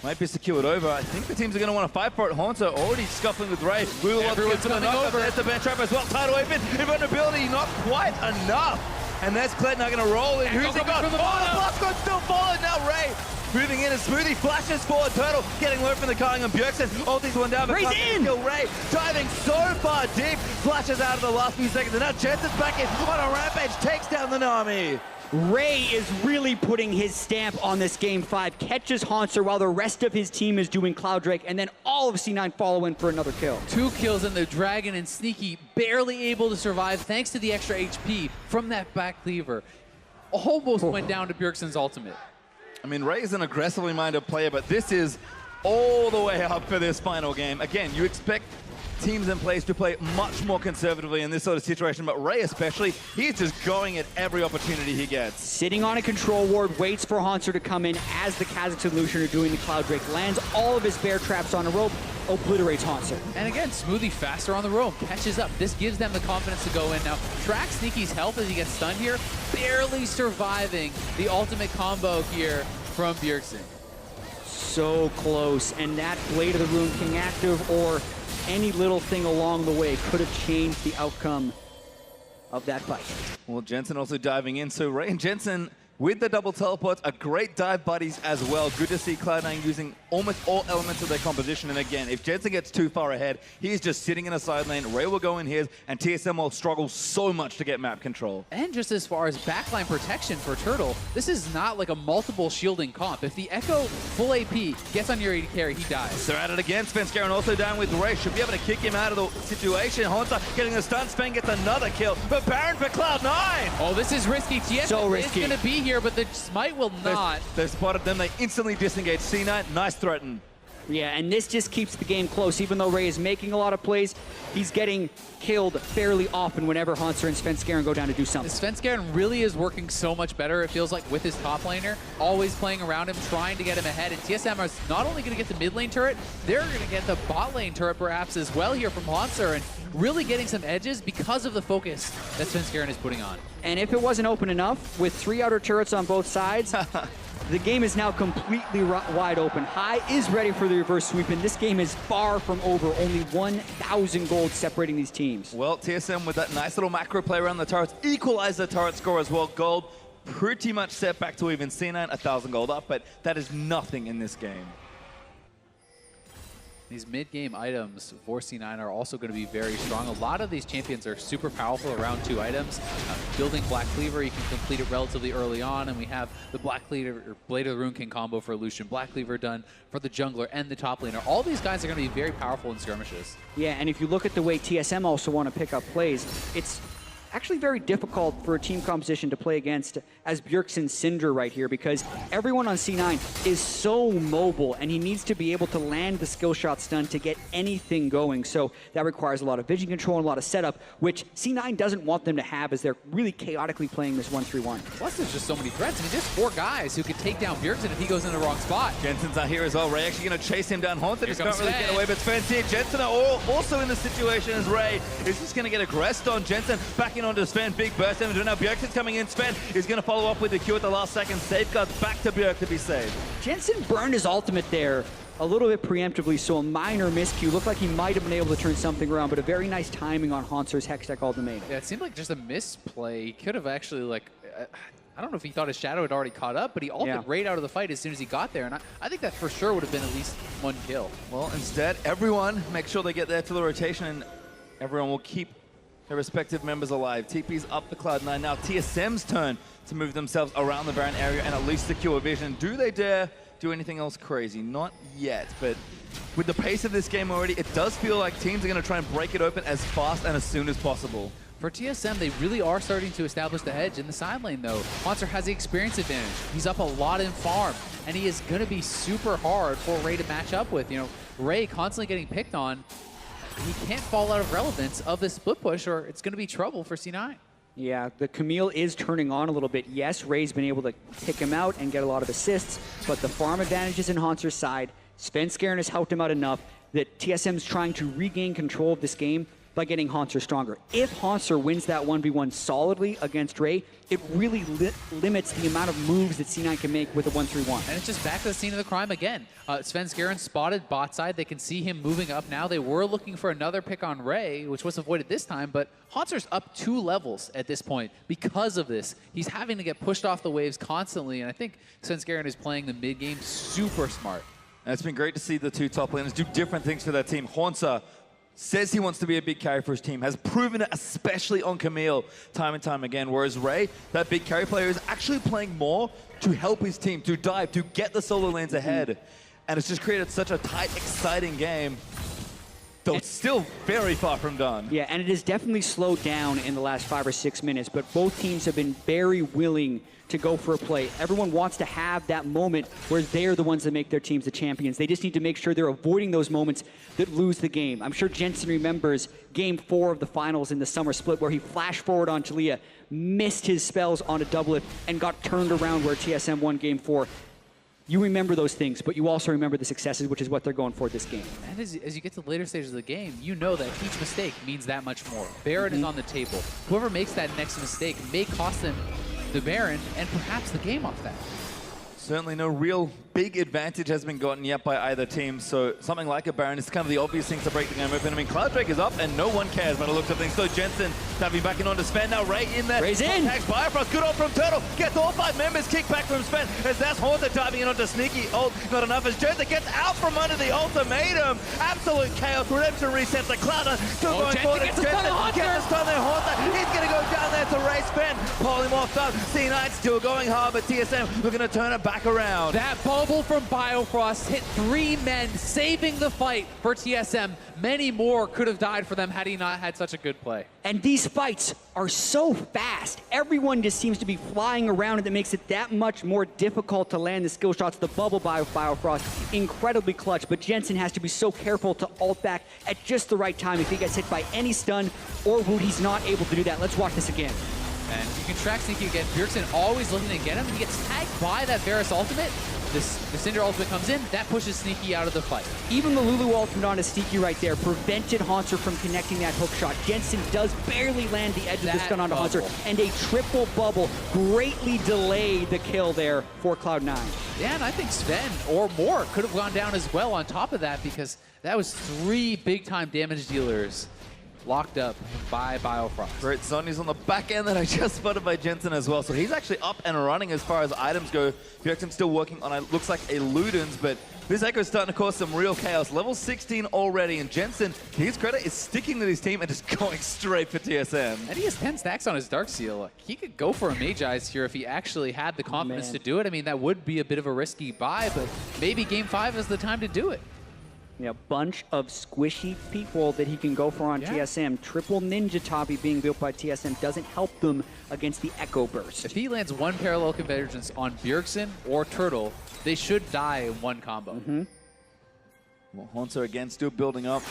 C: might be secured over. I think the teams are going to want to fight for it. Haunter already scuffling with Ray.
A: Everyone's coming over.
C: There's the bench trap as well. Tidal Wave in. Invulnerability, not quite enough. And there's Kled now going to roll in. Who's he got? Oh, the blast gun still followed. Now Ray moving in, and Smoothie flashes forward. Turtle getting low from the Karling on Bjergsen. Ulti's one down, but
B: Ray's in!
C: Kill Ray. Diving so far deep. Flashes out of the last few seconds, and now Jensen's back in on a rampage. Takes down the Nami.
B: Ray is really putting his stamp on this Game 5, catches Haunter while the rest of his team is doing Cloud Drake, and then all of C9 follow in for another kill.
A: 2 kills, and the Dragon and Sneaky barely able to survive thanks to the extra HP from that back cleaver. Almost went down to Bjergsen's ultimate.
C: I mean, Ray is an aggressively minded player, but this is all the way up for this final game. Again, you expect teams and players to play much more conservatively in this sort of situation, but Ray especially, he's just going at every opportunity he gets.
B: Sitting on a control ward, waits for Haunter to come in as the Kha'Zix and Lucian are doing the Cloud Drake, lands all of his bear traps on a rope, obliterates Haunter.
A: And again, Smoothie faster on the rope, catches up. This gives them the confidence to go in. Now, track Sneaky's health as he gets stunned here, barely surviving the ultimate combo here from Bjergsen.
B: So close, and that Blade of the Rune King active, or any little thing along the way could have changed the outcome of that fight.
C: Well, Jensen also diving in, so Ray and Jensen with the double teleports are great dive buddies as well. Good to see Cloud9 using almost all elements of their composition. And again, if Jensen gets too far ahead, he's just sitting in a side lane. Ray will go in his, and TSM will struggle so much to get map control.
A: And just as far as backline protection for Turtle, this is not like a multiple shielding comp. If the Echo full AP gets on your AD carry, he dies.
C: They're at it again. Svenskeren also down with Ray. Should be able to kick him out of the situation. Haunter getting the stun. Sven gets another kill. But Baron for Cloud9!
A: Oh, this is risky. TSM
B: So risky.
A: is going to be here, but the smite will not.
C: They've spotted them. They instantly disengage. C9, nice threaten.
B: Yeah, and this just keeps the game close. Even though Ray is making a lot of plays, he's getting killed fairly often whenever Haunter and Svenskeren go down to do something.
A: Svenskeren really is working so much better, it feels like, with his top laner, always playing around him, trying to get him ahead. And TSM is not only going to get the mid lane turret, they're going to get the bot lane turret perhaps as well here from Haunter, and really getting some edges because of the focus that Svenskeren is putting on.
B: And if it wasn't open enough, with 3 outer turrets on both sides, The game is now completely wide open. High is ready for the reverse sweep, and this game is far from over. Only 1,000 gold separating these teams.
C: Well, TSM with that nice little macro play around the turrets, equalize the turret score as well. Gold pretty much set back to even. C9, 1,000 gold up, but that is nothing in this game.
A: These mid-game items for C9 are also going to be very strong. A lot of these champions are super powerful around 2 items. Building Black Cleaver, you can complete it relatively early on, and we have the Black Cleaver, or Blade of the Rune King combo for Lucian. Black Cleaver done for the jungler and the top laner. All these guys are going to be very powerful in skirmishes.
B: Yeah, and if you look at the way TSM also want to pick up plays, it's actually very difficult for a team composition to play against as Bjergsen's Cinder right here, because everyone on C9 is so mobile and he needs to be able to land the skill shot stun to get anything going. So that requires a lot of vision control and a lot of setup, which C9 doesn't want them to have as they're really chaotically playing this 1-3-1.
A: Plus there's just so many threats. I mean, there's 4 guys who could take down Bjergsen if he goes in the wrong spot.
C: Jensen's not here as well. Ray actually going to chase him down. Haunted just can't really get away, but Sven's here. Jensen are also in the situation as Ray is just going to get aggressed on. Jensen backing onto Sven. Big burst damage. Now Bjergsen's coming in. Sven is going to follow up with the Q at the last second. Safeguards back to Bjerg to be saved.
B: Jensen burned his ultimate there a little bit preemptively, so a minor miscue. Looked like he might have been able to turn something around, but a very nice timing on Hauntzer's Hextech ultimatum.
A: Yeah, it seemed like just a misplay. He could have actually, like, I don't know if he thought his shadow had already caught up, but he ulted right out of the fight as soon as he got there, and I think that for sure would have been at least 1 kill.
C: Well, instead, everyone make sure they get there to the rotation, and everyone will keep their respective members alive. TP's up the Cloud9 now. TSM's turn to move themselves around the Baron area and at least secure vision. Do they dare do anything else crazy? Not yet, but with the pace of this game already, it does feel like teams are going to try and break it open as fast and as soon as possible.
A: For TSM, they really are starting to establish the edge in the side lane, though. Haunter has the experience advantage. He's up a lot in farm, and he is going to be super hard for Ray to match up with. You know, Ray constantly getting picked on. He can't fall out of relevance of this split push, or it's going to be trouble for C9.
B: Yeah, the Camille is turning on a little bit. Yes, Ray's been able to pick him out and get a lot of assists, but the farm advantage is in Hauntzer's side. Sven Skaren has helped him out enough that TSM's trying to regain control of this game by getting Haunter stronger. If Haunter wins that 1v1 solidly against Ray, it really limits the amount of moves that C9 can make with a 1-3-1.
A: And it's just back to the scene of the crime again. Sven Skaren spotted bot side. They can see him moving up now. They were looking for another pick on Ray, which was avoided this time, but Haunter's up 2 levels at this point because of this. He's having to get pushed off the waves constantly, and I think Sven Skaren is playing the mid game super smart.
C: And it's been great to see the 2 top laners do different things for their team. Haunter says he wants to be a big carry for his team, has proven it, especially on Camille, time and time again, whereas Ray, that big carry player, is actually playing more to help his team, to dive, to get the solo lanes ahead. And it's just created such a tight, exciting game, though it's still very far from done.
B: Yeah, and it has definitely slowed down in the last 5 or 6 minutes, but both teams have been very willing to go for a play. Everyone wants to have that moment where they're the ones that make their teams the champions. They just need to make sure they're avoiding those moments that lose the game. I'm sure Jensen remembers Game 4 of the finals in the summer split where he flashed forward on Talia, missed his spells on a doublet, and got turned around where TSM won Game 4. You remember those things, but you also remember the successes, which is what they're going for this game.
A: And as you get to the later stages of the game, you know that each mistake means that much more. Baron is on the table. Whoever makes that next mistake may cost them the Baron and perhaps the game off that.
C: Certainly no real big advantage has been gotten yet by either team, so something like a Baron is kind of the obvious thing to break the game open. I mean, Clouddrake is up and no one cares by the looks of things. So Jensen diving back in onto Sven, now Ray in there.
B: Ray's in!
C: Attacks Bifrost, good ult from Turtle, gets all 5 members, kick back from Sven as that's Haunter diving in onto Sneaky. Ult not enough as Jensen gets out from under the ultimatum. Absolute chaos, Redemption resets the Cloud9, still going forward.
A: Jensen gets the stun there,
C: Haunter, he's going to go down there to Ray. Sven pulling him off up. C9 still going hard, but TSM looking to turn it back around.
A: That bubble from Biofrost hit 3 men, saving the fight for TSM. Many more could have died for them had he not had such a good play.
B: And these fights are so fast. Everyone just seems to be flying around, and that makes it that much more difficult to land the skill shots. The bubble by Biofrost, incredibly clutch, but Jensen has to be so careful to ult back at just the right time. If he gets hit by any stun or wound, he's not able to do that. Let's watch this again.
A: And you can track Sneaky again. Bjergsen always looking to get him. He gets tagged by that Varus ultimate. The Cinder ultimate comes in. That pushes Sneaky out of the fight.
B: Even the Lulu ultimate on a Sneaky right there prevented Haunter from connecting that hook shot. Jensen does barely land the edge of the stun onto Haunter, and a triple bubble greatly delayed the kill there for Cloud9.
A: Yeah, and I think Sven or more could have gone down as well on top of that, because that was 3 big-time damage dealers locked up by Biofrost.
C: Great, Sonya's on the back end that I just spotted by Jensen as well. So he's actually up and running as far as items go. Bjergsen's still working on, looks like a Ludens, but this Echo's starting to cause some real chaos. Level 16 already, and Jensen, to his credit, is sticking with his team and just going straight for TSM.
A: And he has 10 stacks on his Dark Seal. He could go for a Mage Eyes here if he actually had the confidence to do it. I mean, that would be a bit of a risky buy, but maybe Game 5 is the time to do it.
B: Yeah, bunch of squishy people that he can go for on TSM. Triple Ninja Tabi being built by TSM doesn't help them against the Echo Burst.
A: If he lands 1 Parallel Convergence on Bjergsen or Turtle, they should die in 1 combo.
C: Well, Haunter again still building up.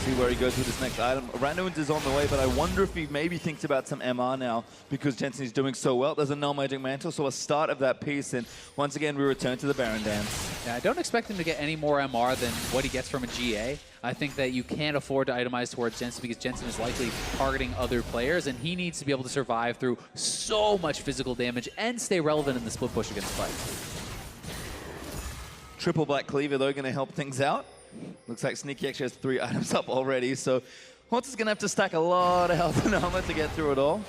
C: See where he goes with his next item. Randuin's is on the way, but I wonder if he maybe thinks about some MR now because Jensen is doing so well. There's a Null Magic Mantle, so a start of that piece, and once again we return to the Baron dance.
A: Yeah, I don't expect him to get any more MR than what he gets from a GA. I think that you can't afford to itemize towards Jensen because Jensen is likely targeting other players, and he needs to be able to survive through so much physical damage and stay relevant in the split push against fight.
C: Triple Black Cleaver, though, going to help things out. Looks like Sneaky actually has 3 items up already, so Haunter's going to have to stack a lot of health and armor to get through it all.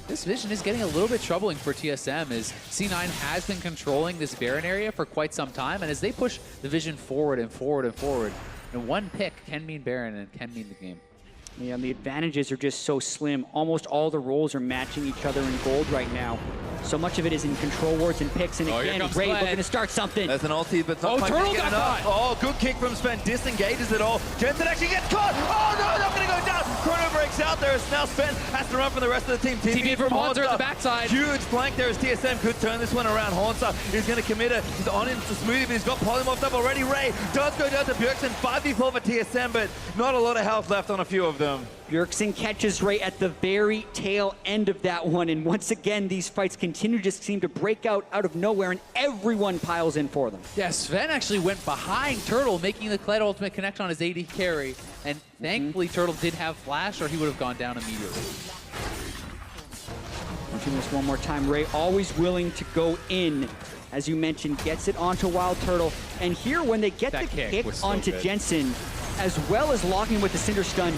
A: This vision is getting a little bit troubling for TSM as C9 has been controlling this Baron area for quite some time, and as they push the vision forward and forward and forward, and 1 pick can mean Baron and can mean the game.
B: Yeah, and the advantages are just so slim. Almost all the roles are matching each other in gold right now. So much of it is in control wards and picks, and again, Ray looking to start something.
C: There's an ulti, but not quite
A: Turtle
C: getting
A: got
C: enough.
A: caught.
C: Oh, good kick from Sven, disengages it all. Jensen actually gets caught. Oh no, not gonna go down. Chrono breaks out there as now Sven has to run from the rest of the team.
A: TP from Haunter at the backside.
C: Huge flank there as TSM could turn this one around. Haunter is gonna commit it. He's on into Smoothie, but he's got polymorphed up already. Ray does go down to Bjergsen, 5v4 for TSM, but not a lot of health left on a few of them.
B: Bjergsen catches Ray at the very tail end of that one, and once again, these fights continue to just seem to break out of nowhere, and everyone piles in for them.
A: Yeah, Sven actually went behind Turtle, making the Kled ultimate connect on his AD carry, and thankfully Turtle did have flash, or he would have gone down immediately.
B: Watching this one more time, Ray always willing to go in. As you mentioned, gets it onto Wild Turtle, and here when they get
A: That
B: the
A: kick
B: kick
A: was so
B: onto
A: good.
B: Jensen, as well as locking with the Cinder Stun,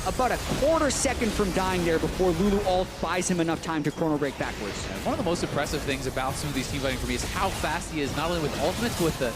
B: about a quarter second from dying there before Lulu ult buys him enough time to chrono break backwards.
A: And one of the most impressive things about some of these team fighting for me is how fast he is, not only with ultimates, but with the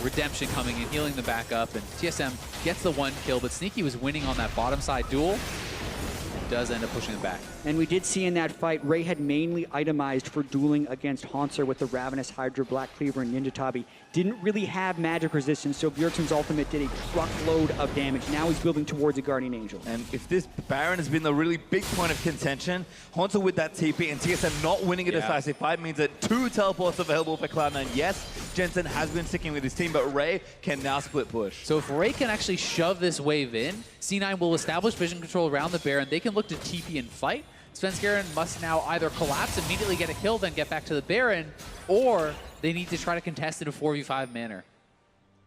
A: redemption coming and healing them back up. And TSM gets the 1 kill, but Sneaky was winning on that bottom side duel and does end up pushing him back.
B: And we did see in that fight, Ray had mainly itemized for dueling against Haunter with the Ravenous Hydra, Black Cleaver, and Ninja Tabi. Didn't really have magic resistance, so Bjergsen's ultimate did a truckload of damage. Now he's building towards a Guardian Angel.
C: And if this Baron has been the really big point of contention, Haunter with that TP and TSM not winning a decisive fight means that 2 teleports available for Cloud9. Yes, Jensen has been sticking with his team, but Ray can now split push.
A: So if Ray can actually shove this wave in, C9 will establish vision control around the Baron. They can look to TP and fight. Svenskeren must now either collapse, immediately get a kill, then get back to the Baron, or they need to try to contest in a 4v5 manner.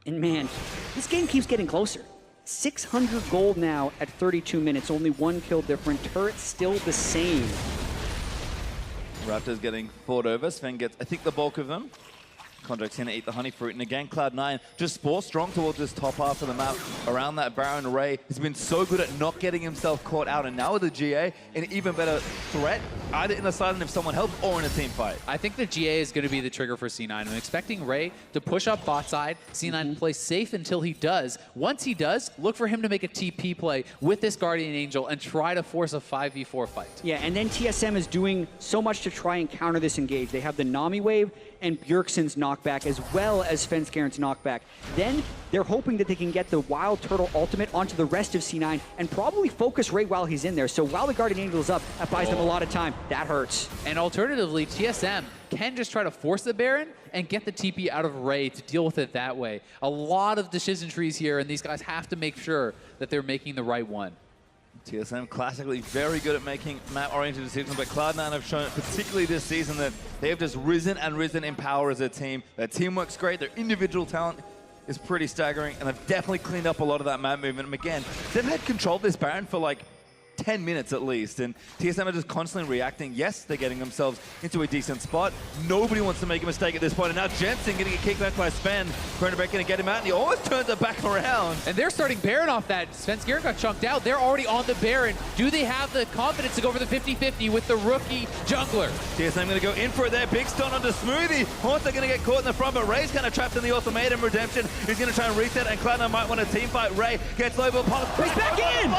B: And man, this game keeps getting closer. 600 gold now at 32 minutes, only 1 kill different. Turret still the same.
C: Raptors getting fought over. Sven gets, I think, the bulk of them. Kondra's going to eat the honey fruit. And again, Cloud9 just Spore strong towards this top half of the map. Around that Baron, Ray has been so good at not getting himself caught out. And now with the GA, an even better threat, either in the silent if someone helps or in a team fight.
A: I think the GA is going to be the trigger for C9. I'm expecting Ray to push up bot side, C9 play safe until he does. Once he does, look for him to make a TP play with this Guardian Angel and try to force a 5v4 fight.
B: Yeah, and then TSM is doing so much to try and counter this engage. They have the Nami wave and Bjergsen's knockback, as well as Svenskeren's knockback. Then they're hoping that they can get the Wild Turtle ultimate onto the rest of C9 and probably focus Ray while he's in there. So while the Guardian Angel is up, that buys them a lot of time. That hurts.
A: And alternatively, TSM can just try to force the Baron and get the TP out of Ray to deal with it that way. A lot of decision trees here, and these guys have to make sure that they're making the right one.
C: TSM classically very good at making map-oriented decisions, but Cloud9 have shown, particularly this season, that they have just risen and risen in power as a team. Their teamwork's great, their individual talent is pretty staggering, and they've definitely cleaned up a lot of that map movement. And again, they've had control of this Baron for like 10 minutes at least, and TSM are just constantly reacting. Yes, they're getting themselves into a decent spot. Nobody wants to make a mistake at this point, and now Jensen getting a kick back by Sven. Kronenberg going to get him out, and he almost turns it back around.
A: And they're starting Baron off that. Sven Skjern got chunked out. They're already on the Baron. Do they have the confidence to go for the 50-50 with the rookie jungler?
C: TSM going to go in for it there. Big stun onto Smoothie. Haunter going to get caught in the front, but Ray's kind of trapped in the ultimatum redemption. He's going to try and reset, and Cloud9 might want a team fight. Ray gets low, but
B: he's back in!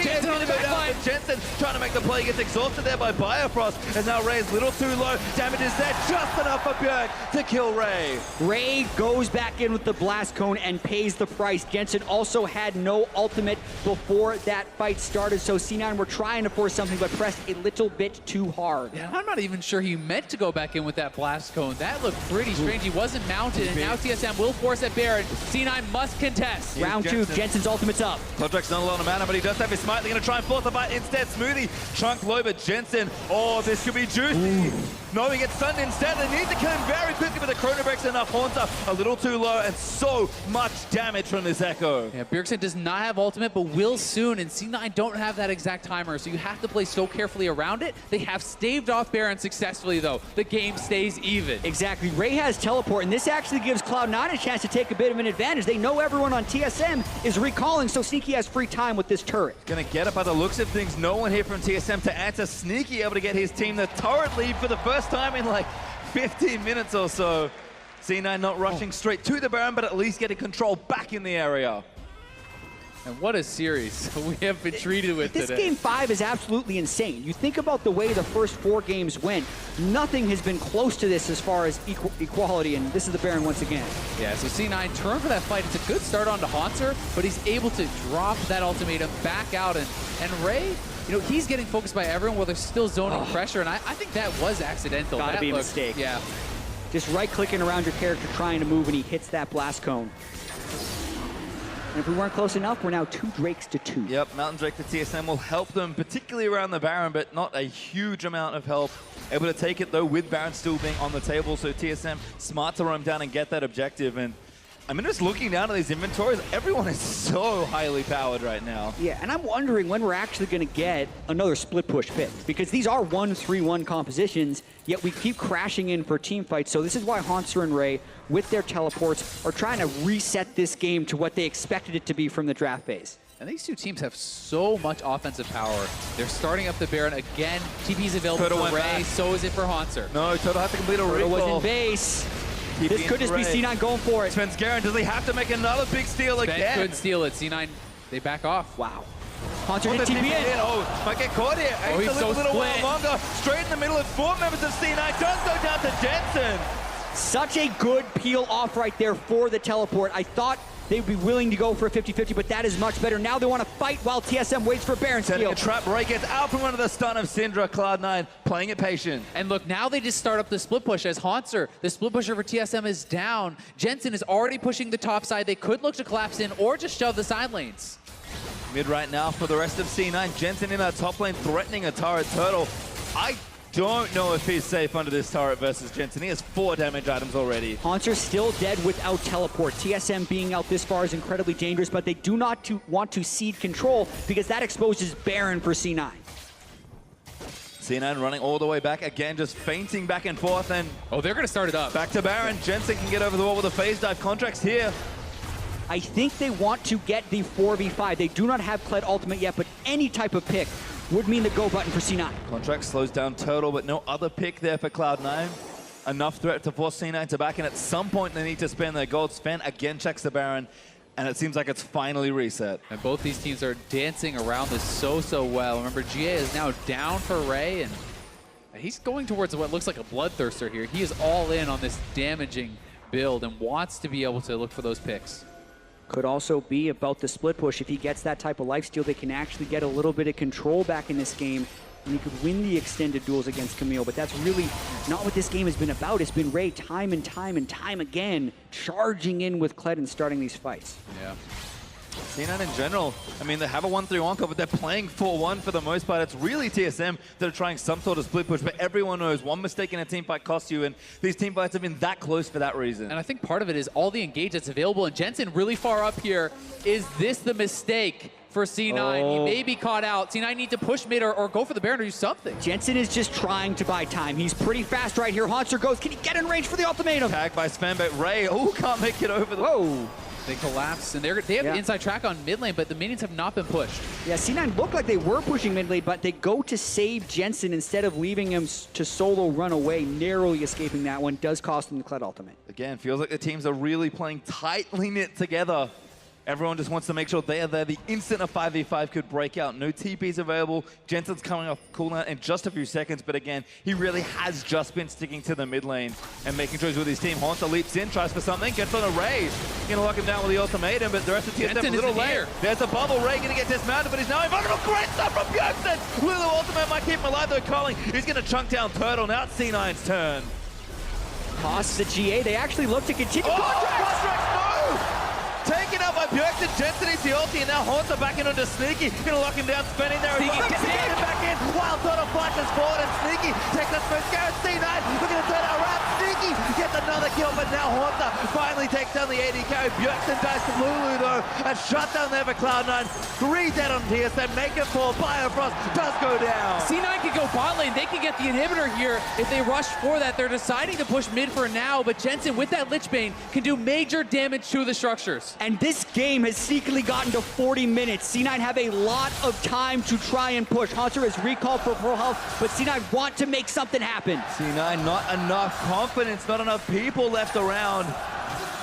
C: Jensen on the back line. Jensen trying to make the play, gets exhausted there by Biofrost, and now Ray is a little too low. Damage is there, just enough for Bjerg to kill Ray.
B: Ray goes back in with the blast cone and pays the price. Jensen also had no ultimate before that fight started, so C9 were trying to force something but pressed a little bit too hard.
A: Yeah, I'm not even sure he meant to go back in with that blast cone. That looked pretty strange. He wasn't mounted, and now TSM will force at Baron. C9 must contest.
B: Round two, Jensen's ultimate's up.
C: Contract's not a lot of mana, but he does have his smite. They're going to try and force the fight instead. Smoothie, chunk low, but Jensen, oh, this could be juicy. No, he gets stunned instead. They need to kill him very quickly, but the Kronenberg's enough. Haunter a little too low, and so much damage from this Echo.
A: Yeah, Bjergsen does not have ultimate, but will soon, and C9 don't have that exact timer, so you have to play so carefully around it. They have staved off Baron successfully, though. The game stays even.
B: Exactly. Ray has teleport, and this actually gives Cloud9 a chance to take a bit of an advantage. They know everyone on TSM is recalling, so Sneaky has free time with this turret.
C: Gonna get it by the looks of things. No one here from TSM to answer. Sneaky able to get his team the turret lead for the first time in like 15 minutes or so. C9 not rushing straight to the Baron, but at least getting control back in the area.
A: And what a series we have been treated with
B: this
A: today.
B: Game 5 is absolutely insane. You think about the way the first 4 games went, nothing has been close to this as far as equality, and this is the Baron once again.
A: Yeah, so C9 turn for that fight. It's a good start onto Haunter, but he's able to drop that ultimatum back out, and Ray, you know, he's getting focused by everyone while they're still zoning pressure, and I think that was accidental.
B: Gotta
A: that
B: be a mistake.
A: Yeah.
B: Just right-clicking around your character trying to move, and he hits that blast cone. And if we weren't close enough, we're now 2 Drakes to 2.
C: Yep, Mountain Drake to TSM will help them, particularly around the Baron, but not a huge amount of help. Able to take it, though, with Baron still being on the table, so TSM smart to roam down and get that objective. And I mean, just looking down at these inventories, everyone is so highly powered right now.
B: Yeah, and I'm wondering when we're actually going to get another split push pick, because these are 1-3-1 compositions, yet we keep crashing in for team fights. So this is why Haunter and Ray, with their teleports, are trying to reset this game to what they expected it to be from the draft phase.
A: And these two teams have so much offensive power. They're starting up the Baron again. TP's available for Ray, back. So is it for Haunter.
C: No, Toto had to complete a recall.
B: was in base. This could just be C9 going for it.
C: Sven Skjern, does he have to make another big steal again?
A: Sven could steal it. C9, they back off.
B: Wow. Haunter did TP in.
C: Oh, might get caught here.
A: Oh, he's so
C: a little
A: split.
C: while longer. Straight in the middle of 4 members of C9. Does go down to Jensen.
B: Such a good peel off right there for the teleport. I thought they'd be willing to go for a 50-50, but that is much better. Now they want to fight while TSM waits for Baron steal.
C: A trap. Ray gets out from under the stun of Syndra. Cloud9 playing it patient.
A: And look, now they just start up the split push as Haunter, the split pusher for TSM, is down. Jensen is already pushing the top side. They could look to collapse in or just shove the side lanes.
C: Mid right now for the rest of C9. Jensen in our top lane threatening a turret turtle. I don't know if he's safe under this turret versus Jensen. He has 4 damage items already.
B: Haunter's still dead without teleport. TSM being out this far is incredibly dangerous, but they do not want to cede control because that exposes Baron for C9.
C: C9 running all the way back again, just feinting back and forth, and
A: oh, they're going to start it up.
C: Back to Baron. Jensen can get over the wall with a phase dive. Contract's here.
B: I think they want to get the 4v5. They do not have Kled ultimate yet, but any type of pick would mean the go button for C9.
C: Contract slows down Turtle, but no other pick there for Cloud9. Enough threat to force C9 to back, and at some point they need to spend their gold. Sven again checks the Baron, and it seems like it's finally reset.
A: And both these teams are dancing around this so well. Remember, GA is now down for Ray, and he's going towards what looks like a bloodthirster here. He is all in on this damaging build and wants to be able to look for those picks.
B: Could also be about the split push. If he gets that type of lifesteal, they can actually get a little bit of control back in this game, and he could win the extended duels against Camille. But that's really not what this game has been about. It's been Ray time and time again charging in with Kled and starting these fights.
A: Yeah.
C: C9 in general, I mean, they have a 1-3-1 core, but they're playing 4-1 for the most part. It's really TSM that are trying some sort of split push, but everyone knows one mistake in a team fight costs you, and these team fights have been that close for that reason.
A: And I think part of it is all the engage that's available, and Jensen really far up here. Is this the mistake for C9? He may be caught out. C9 need to push mid or go for the Baron or do something.
B: Jensen is just trying to buy time. He's pretty fast right here. Haunter goes. Can he get in range for the ultimatum?
C: Tag by Sven, but Ray, can't make it over the...
B: Whoa.
A: They collapse, and they have inside track on mid lane, but the minions have not been pushed.
B: Yeah, C9 looked like they were pushing mid lane, but they go to save Jensen instead of leaving him to solo run away, narrowly escaping that one. Does cost him the Kled ultimate.
C: Again, feels like the teams are really playing tightly knit together. Everyone just wants to make sure they are there. The instant a 5v5 could break out. No TPs available. Jensen's coming off cooldown in just a few seconds, but again, he really has just been sticking to the mid lane and making choices with his team. Haunter leaps in, tries for something, gets on a Ray. Gonna lock him down with the ultimatum, but the rest of the TSM a little later. There's a bubble. Ray gonna get dismounted, but he's now invulnerable. Great stuff from Bjergsen. Lulu ultimate might keep him alive though. Calling. He's gonna chunk down Turtle. Now it's C9's turn.
B: Costs the GA. They actually look to continue.
C: Contracts, no! Taken out by Bjergsen, Jensen is the ulti, and now Haunter back in onto Sneaky. Gonna lock him down, spinning there.
A: Sneaky
C: gets him back in. Wild Turtle flashes forward, and Sneaky takes that first Garrett. C9 looking to turn it around. Sneaky gets another kill, but now Haunter finally takes down the AD carry. Bjergsen dies to Lulu though. A shutdown there for Cloud9. 3 dead on TSM. Make it fall. Biofrost does go down.
A: C9 can go bot lane. They can get the inhibitor here if they rush for that. They're deciding to push mid for now, but Jensen with that Lich Bane can do major damage to the structures.
B: And this game has sneakily gotten to 40 minutes. C9 have a lot of time to try and push. Haunter is recalled for full health, but C9 want to make something happen.
C: C9, not enough confidence, not enough people left around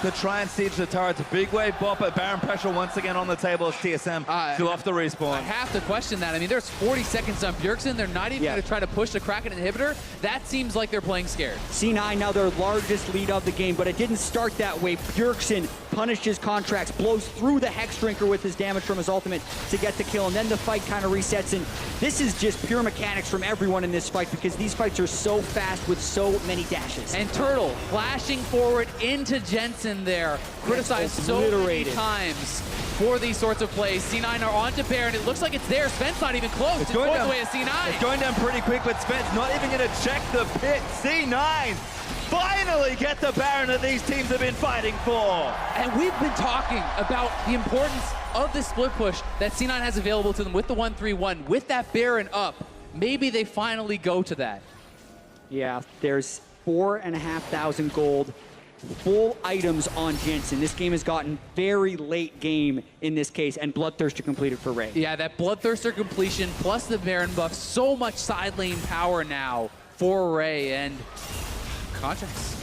C: to try and siege the turrets. A big wave bop, but Baron pressure once again on the table as TSM still off the respawn.
A: I have to question that. I mean, there's 40 seconds on Bjergsen. They're not even going to try to push the Kraken inhibitor. That seems like they're playing scared.
B: C9 now their largest lead of the game, but it didn't start that way. Bjergsen punished his contracts, blows through the Hex Drinker with his damage from his ultimate to get the kill, and then the fight kind of resets, and this is just pure mechanics from everyone in this fight because these fights are so fast with so many dashes.
A: And Turtle flashing forward into Jensen there, criticized so many times for these sorts of plays. C9 are on to Baron. It looks like it's there. Sven's not even close. It's going the way of C9.
C: It's going down pretty quick, but Sven's not even going to check the pit. C9 finally get the Baron that these teams have been fighting for.
A: And we've been talking about the importance of the split push that C9 has available to them with the 1-3-1, with that Baron up. Maybe they finally go to that.
B: Yeah, there's 4,500 gold. Full items on Jensen. This game has gotten very late game in this case, and Bloodthirster completed for Ray.
A: Yeah, that Bloodthirster completion plus the Baron buff, so much side lane power now for Ray, and contracts.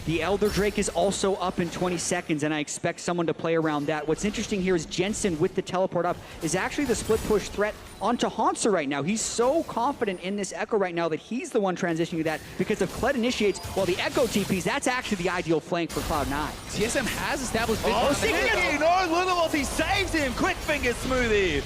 B: The Elder Drake is also up in 20 seconds, and I expect someone to play around that. What's interesting here is Jensen with the teleport up is actually the split push threat onto Haunter right now. He's so confident in this Echo right now that he's the one transitioning to that because if Kled initiates while the Echo TPs, that's actually the ideal flank for Cloud9.
A: TSM has established vision.
C: Oh, Sneaky! No, Lulu he saves him! Quick finger smoothie!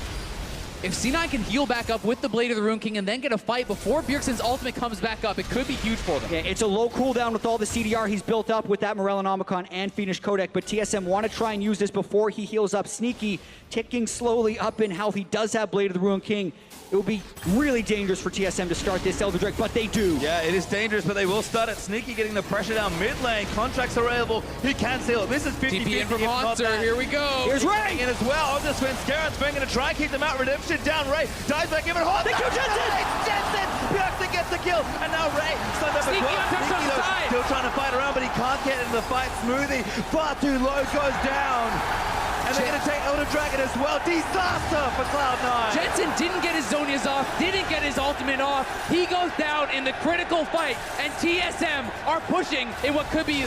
A: If C9 can heal back up with the Blade of the Rune King and then get a fight before Bjergsen's ultimate comes back up, it could be huge for them.
B: Yeah, it's a low cooldown with all the CDR he's built up with that Morellonomicon and Fiendish Codec, but TSM want to try and use this before he heals up. Sneaky ticking slowly up in health. He does have Blade of the Rune King. It would be really dangerous for TSM to start this Elder Drake, but they do.
C: Yeah, it is dangerous, but they will start it. Sneaky getting the pressure down mid lane. Contracts are available. He can seal it. This is 50-50.
A: TP in from Haunter. Here we go.
C: Here's Ray in as well. On to Sven. Scarrett's going to try and keep them out. Redemption down. Ray dives back in. Haunter.
B: They kill Jensen.
C: Jensen. Bjergsen gets the kill. And now Ray stunned up
A: Sneaky on touch on the side.
C: Still trying to fight around, but he can't get into the fight. Smoothie far too low, goes down. And they're going to take Elder Dragon as well. Disaster for Cloud9.
A: Jensen didn't get his Zonias off, didn't get his ultimate off. He goes down in the critical fight, and TSM are pushing in what could be...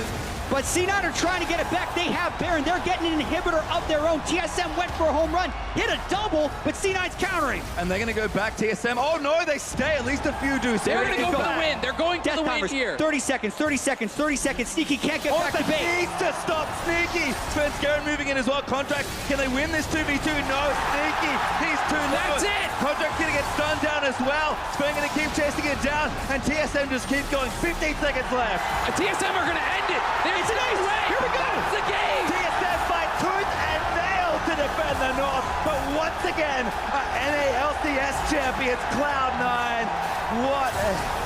B: But C9 are trying to get it back. They have Baron. They're getting an inhibitor of their own. TSM went for a home run, hit a double, but C9's countering.
C: And they're going to go back TSM. Oh no, they stay. At least a few do. So
A: they're going to go for the win. They're going for the win here.
B: 30 seconds, 30 seconds, 30 seconds. Sneaky can't get back to base.
C: Needs to stop Sneaky. Sven Scarrett moving in as well. Contract, can they win this 2v2? No, Sneaky. He's too low.
A: That's it.
C: Contract's going to get stunned down as well. Sven going to keep chasing it down, and TSM just keeps going. 15 seconds left.
A: TSM are going to end it.
B: It's an ace.
A: Here we go. It's the game.
C: TSM fight tooth and nail to defend the North, but once again, NA LCS champions, Cloud9. What a...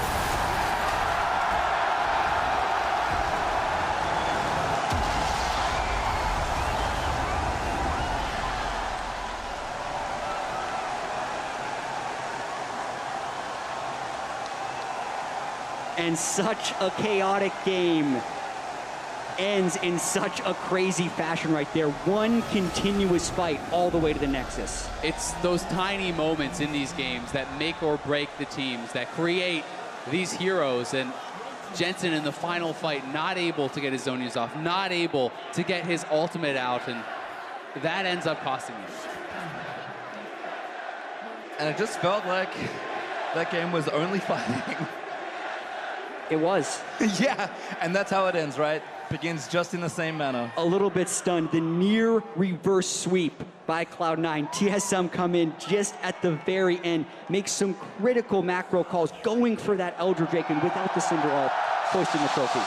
B: And such a chaotic game ends in such a crazy fashion right there. One continuous fight all the way to the Nexus.
A: It's those tiny moments in these games that make or break the teams, that create these heroes. And Jensen in the final fight, not able to get his Zonias off, not able to get his ultimate out, and that ends up costing him.
C: And it just felt like that game was only fighting.
B: It was.
C: Yeah, and that's how it ends, right? Begins just in the same manner.
B: A little bit stunned. The near reverse sweep by Cloud9. TSM come in just at the very end, make some critical macro calls, going for that Elder Drake, and without the Cinder Ult, hoisting the trophy.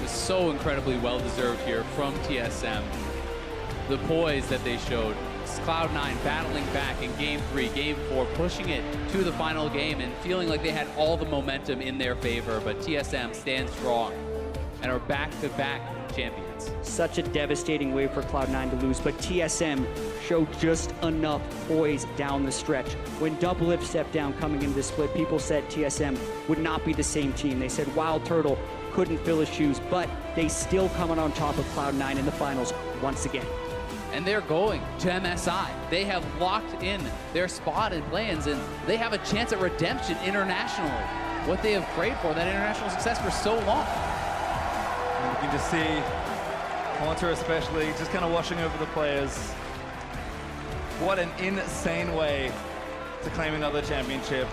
A: So incredibly well-deserved here from TSM. The poise that they showed. Cloud9 battling back in Game 3, Game 4, pushing it to the final game and feeling like they had all the momentum in their favor, but TSM stands strong and are back-to-back champions.
B: Such a devastating way for Cloud9 to lose, but TSM showed just enough poise down the stretch. When Doublelift stepped down coming into the split, people said TSM would not be the same team. They said Wild Turtle couldn't fill his shoes, but they still coming on top of Cloud9 in the finals once again.
A: And they're going to MSI. They have locked in their spot in play-ins, and they have a chance at redemption internationally. What they have prayed for, that international success for so long.
C: And you can just see Haunter especially just kind of watching over the players. What an insane way to claim another championship.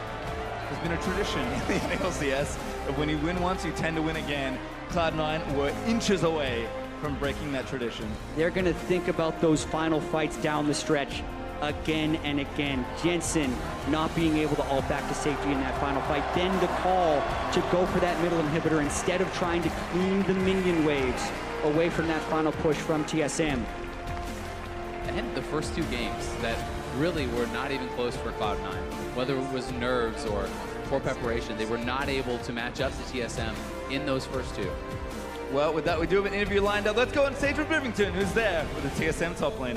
C: There's been a tradition in the LCS of when you win once, you tend to win again. Cloud9 were inches away from breaking that tradition.
B: They're going to think about those final fights down the stretch again and again. Jensen not being able to ult back to safety in that final fight. Then the call to go for that middle inhibitor instead of trying to clean the minion waves away from that final push from TSM.
A: And the first two games that really were not even close for Cloud9. Whether it was nerves or poor preparation, they were not able to match up to TSM in those first two.
C: Well, with that, we do have an interview lined up. Let's go on stage with Rivington, who's there with the TSM top lane.